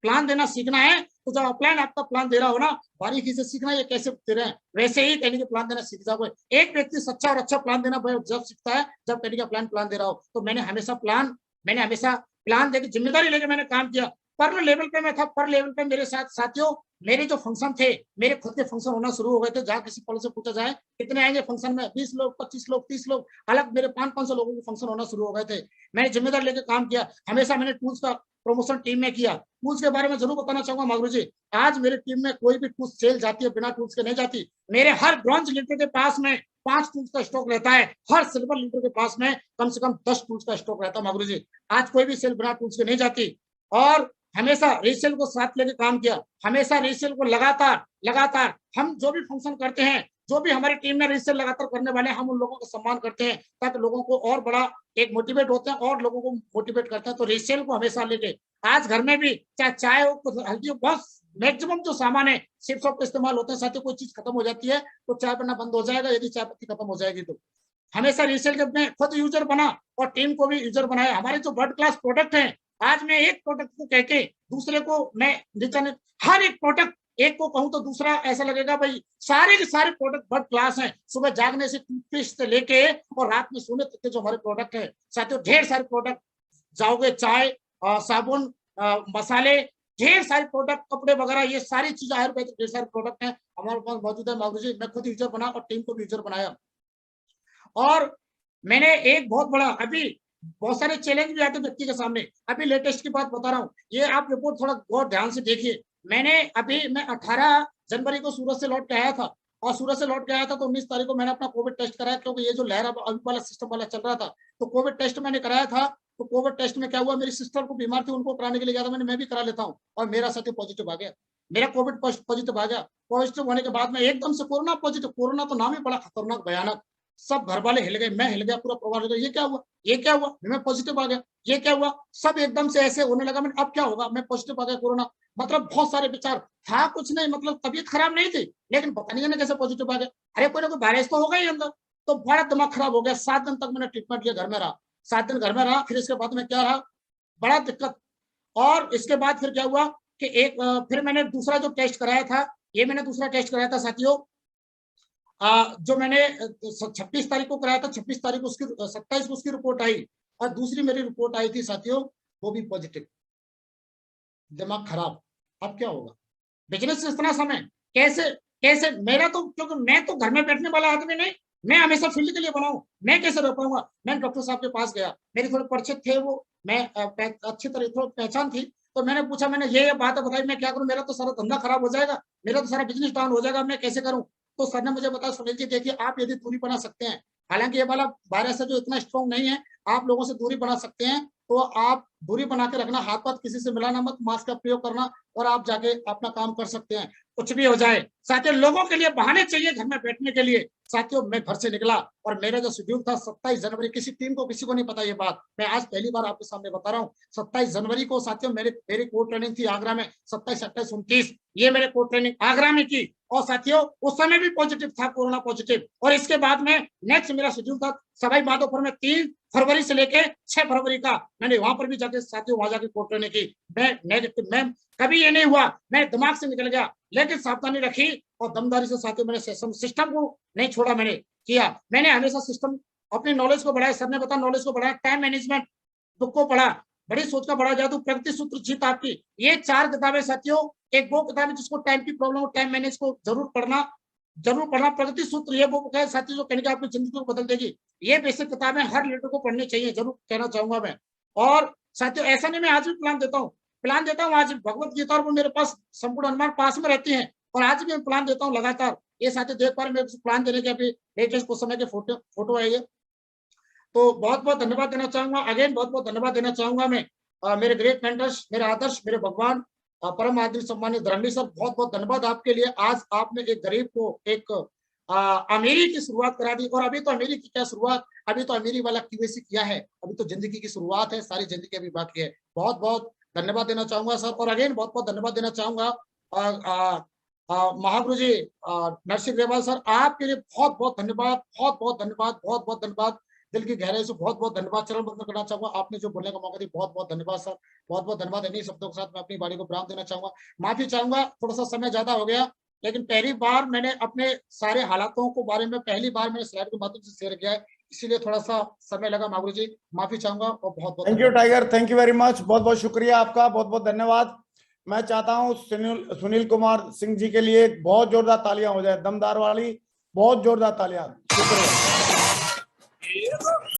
प्लान देना सीखना है तो जब अपलाइन आपका प्लान दे रहा हो ना, बारीकी से सीखना ये कैसे दे रहे हैं, वैसे ही कहने के प्लान देना सीख जाओगे। एक व्यक्ति सच्चा और अच्छा प्लान देना जब सीखता है जब कहने का प्लान दे रहा हो। तो मैंने हमेशा प्लान देकर जिम्मेदारी लेकर मैंने काम किया। पर लेवल पे मैं था, पर लेवल पे मेरे साथ साथियों मेरे जो फंक्शन थे, मेरे खुद के फंक्शन होना शुरू हो गए थे। जहाँ किसी पल से पूछा जाए कितने आएंगे फंक्शन में, 20 लोग, 25 लोग, 30 लोग, अलग मेरे 500-500 लोगों के फंक्शन होना शुरू हो गए थे। मैंने जिम्मेदारी लेकर काम किया। हमेशा मैंने टूल्स का प्रमोशन टीम में किया। टूल्स के बारे में जरूर बताना चाहूंगा महागुरु जी, आज मेरी टीम में कोई भी टूल्स सेल जाती है बिना टूल्स के नहीं जाती। मेरे हर ब्रॉन्ज लीडर के पास में 5 टूल्स का स्टॉक रहता है, हर सिल्वर लीडर के पास में कम से कम 10 टूल्स का स्टॉक रहता है महागुरु जी। आज कोई भी सेल बिना टूल्स के नहीं जाती। और हमेशा रीसेल को साथ लेके काम किया, हमेशा रीसेल को लगातार हम जो भी फंक्शन करते हैं, जो भी हमारी टीम में रीसेल लगातार करने वाले हैं, हम उन लोगों को सम्मान करते हैं ताकि लोगों को और बड़ा एक मोटिवेट होते हैं और लोगों को मोटिवेट करते हैं। तो रीसेल को हमेशा लेके आज घर में भी चाहे हो हल्की हो, बहुत मैक्सिमम जो सामान है सिर्फ सब इस्तेमाल होते हैं। साथ ही कोई चीज खत्म हो जाती है तो चाय बनना बंद हो जाएगा, यदि चाय पत्ती खत्म हो जाएगी तो। हमेशा रीसेल के में खुद यूजर बना और टीम को भी यूजर बनाया। हमारे जो वर्ल्ड क्लास प्रोडक्ट है, आज मैं एक प्रोडक्ट को कह के दूसरे को मैं हर एक प्रोडक्ट एक को कहूं तो दूसरा ऐसा लगेगा भाई सारे के सारे प्रोडक्ट वर्ल्ड क्लास हैं। सुबह जागने से टूथपेस्ट से लेके और रात में सोने तक के जो हमारे प्रोडक्ट है, साथियों ढेर सारे प्रोडक्ट जाओगे, चाय, साबुन, मसाले, ढेर सारे प्रोडक्ट, कपड़े वगैरह, ये सारी चीजें आयुर्वेदिक ढेर सारे प्रोडक्ट हैं हमारे पास मौजूद है महागुरु जी। मैं खुद यूजर बना और टीम को भी यूजर बनाया। और मैंने एक बहुत बड़ा, अभी बहुत सारे चैलेंज भी आते व्यक्ति के सामने, अभी लेटेस्ट की बात बता रहा हूँ, ये आप रिपोर्ट थोड़ा बहुत ध्यान से देखिए। मैं 18 जनवरी को सूरत से लौट के आया था और सूरत से लौट के आया था तो 19 तारीख को मैंने अपना कोविड टेस्ट कराया, क्योंकि ये जो लहर अभी वाला सिस्टम वाला चल रहा था तो कोविड टेस्ट मैंने कराया था। तो कोविड टेस्ट में क्या हुआ, मेरी सिस्टर को बीमार थी, उनको कराने के लिए गया था, मैं भी करा लेता हूँ और मेरा साथी पॉजिटिव आ गया, मेरा कोविड पॉजिटिव आ गया। पॉजिटिव होने के बाद में एकदम से कोरोना पॉजिटिव, कोरोना तो नाम ही बड़ा खतरनाक भयानक, सब घर वाले हिल गए, मैं हिल गया, पूरा परिवार हिल गया। ये क्या हुआ, मैं पॉजिटिव आ गया, ये क्या हुआ, सब एकदम से ऐसे होने लगा। मैंने अब क्या होगा, मैं पॉजिटिव आ गया कोरोना, मतलब बहुत सारे विचार था, कुछ नहीं, मतलब तबीयत खराब नहीं थी लेकिन पता नहीं कैसे पॉजिटिव आ गया। अरे कोई ना कोई वायरस तो होगा ही अंदर, तो बड़ा दिमाग खराब हो गया। 7 दिन तक मैंने ट्रीटमेंट लिया, घर में रहा, 7 दिन घर में रहा। फिर इसके बाद में क्या रहा, बड़ा दिक्कत। और इसके बाद फिर क्या हुआ कि फिर मैंने दूसरा जो टेस्ट कराया था, ये मैंने दूसरा टेस्ट कराया था साथियों, जो मैंने 26 तारीख को कराया था, 26 तारीख को उसकी 27 को उसकी रिपोर्ट आई और दूसरी मेरी रिपोर्ट आई थी साथियों, वो भी पॉजिटिव। दिमाग खराब, अब क्या होगा, बिजनेस इतना समय कैसे मेरा तो, क्योंकि मैं तो घर में बैठने वाला आदमी नहीं, मैं हमेशा फील्ड के लिए बनाऊं, मैं कैसे रह पाऊंगा। मैं डॉक्टर साहब के पास गया, मेरे थोड़े परिचित थे वो, मैं अच्छी तरह थोड़ी पहचान थी, तो मैंने पूछा, मैंने ये बात बताई, मैं क्या करूं, मेरा तो सारा धंधा खराब हो जाएगा, मेरा तो सारा बिजनेस डाउन हो जाएगा, मैं कैसे करूं। तो सर ने मुझे बताया, सुनील जी देखिए, आप यदि दूरी बना सकते हैं, हालांकि ये वाला वायरस है जो इतना स्ट्रॉन्ग नहीं है, आप लोगों से दूरी बना सकते हैं, तो आप दूरी बना के रखना, हाथ पाथ किसी से मिलाना मत, मास्क का प्रयोग करना और आप जाके अपना काम कर सकते हैं, कुछ भी हो जाए। साथियों, लोगों के लिए बहाने चाहिए घर में बैठने के लिए। साथियों, मैं घर से निकला और मेरा जो शेड्यूल था 27 जनवरी, किसी टीम को किसी को नहीं पता ये बात, मैं आज पहली बार आपके सामने बता रहा हूँ। 27 जनवरी को साथियों मेरी कोर ट्रेनिंग थी आगरा में, 27, 28, 29 ये मेरे कोर ट्रेनिंग आगरा में की। और साथियों उस समय भी पॉजिटिव था, कोरोना पॉजिटिव। और इसके बाद में नेक्स्ट मेरा शेड्यूल था सवाई माधोपुर में 3 फरवरी से लेके 6 फरवरी का, मैंने वहां पर भी जाके साथियों वहां जाके कोर ट्रेनिंग की। मैं नेगेटिव, मैं कभी ये नहीं हुआ, मैं दिमाग से निकल गया, लेकिन सावधानी रखी और दमदारी से साथियों मैंने सिस्टम को नहीं छोड़ा, मैंने किया, मैंने हमेशा सिस्टम, अपनी नॉलेज को बढ़ाया, सर ने बताया नॉलेज को बढ़ाया, टाइम मैनेजमेंट बुक को पढ़ा, बड़ी सोच का बड़ा जादू, प्रगति सूत्र जीत आपकी, ये 4 किताबें साथियों, एक वो किताब है जिसको टाइम की प्रॉब्लम हो, टाइम मैनेज को जरूर पढ़ना। प्रगति सूत्र ये बुक है साथियों जो कहीं आपकी जिंदगी को बदल देगी। ये बेसिक किताबें हर लीडर को पढ़नी चाहिए, जरूर कहना चाहूंगा मैं। और साथियों ऐसा नहीं, मैं आज भी प्लान देता हूँ, आज भगवत गीता और वो मेरे पास संपूर्ण अनुमान पास में रहती है और आज भी मैं प्लान देता हूँ लगातार। ये साथियों देख पा रहे मेरे प्लान देने के अभी लेटेस्ट कुछ समय के फोटो है ये, तो बहुत बहुत धन्यवाद देना चाहूंगा, अगेन बहुत बहुत धन्यवाद देना चाहूंगा मैं मेरे ग्रेट मेंटर्स, मेरे आदर्श, मेरे भगवान, परम आदरणीय सम्मानीय धर्मी सर, बहुत बहुत धन्यवाद आपके लिए। आज आपने एक गरीब को एक अमीरी की शुरुआत करा दी, और अभी तो अमीरी की क्या शुरुआत, अभी तो अमीरी वाला केवाईसी किया है, अभी तो जिंदगी की शुरुआत है, सारी जिंदगी अभी बाकी है। बहुत बहुत धन्यवाद देना चाहूंगा सर, और अगेन बहुत बहुत धन्यवाद देना चाहूंगा महागुरु जी नरसिंह ग्रेवाल सर, आपके लिए बहुत बहुत धन्यवाद, बहुत बहुत धन्यवाद, बहुत बहुत धन्यवाद, दिल की गहराई से बहुत बहुत धन्यवाद। चरण बंदन करना चाहूंगा, आपने जो बोलने का मौका दिया, बहुत बहुत धन्यवाद सर, बहुत बहुत धन्यवाद। इन्हीं शब्दों के साथ मैं अपनी बाड़ी को विराम देना चाहूंगा, माफी चाहूंगा, थोड़ा सा समय ज्यादा हो गया, लेकिन पहली बार मैंने अपने सारे हालातों को बारे में पहली बार मैंने स्लाइड के माध्यम से शेयर किया है, इसीलिए थोड़ा सा समय लगा महागुरु जी, माफी चाहूंगा और बहुत बहुत thank you tiger, thank you very much, बहुत बहुत शुक्रिया आपका, बहुत बहुत धन्यवाद। मैं चाहता हूं सुनील कुमार सिंह जी के लिए बहुत जोरदार तालियां हो जाए, दमदार वाली, बहुत जोरदार तालियां, शुक्रिया।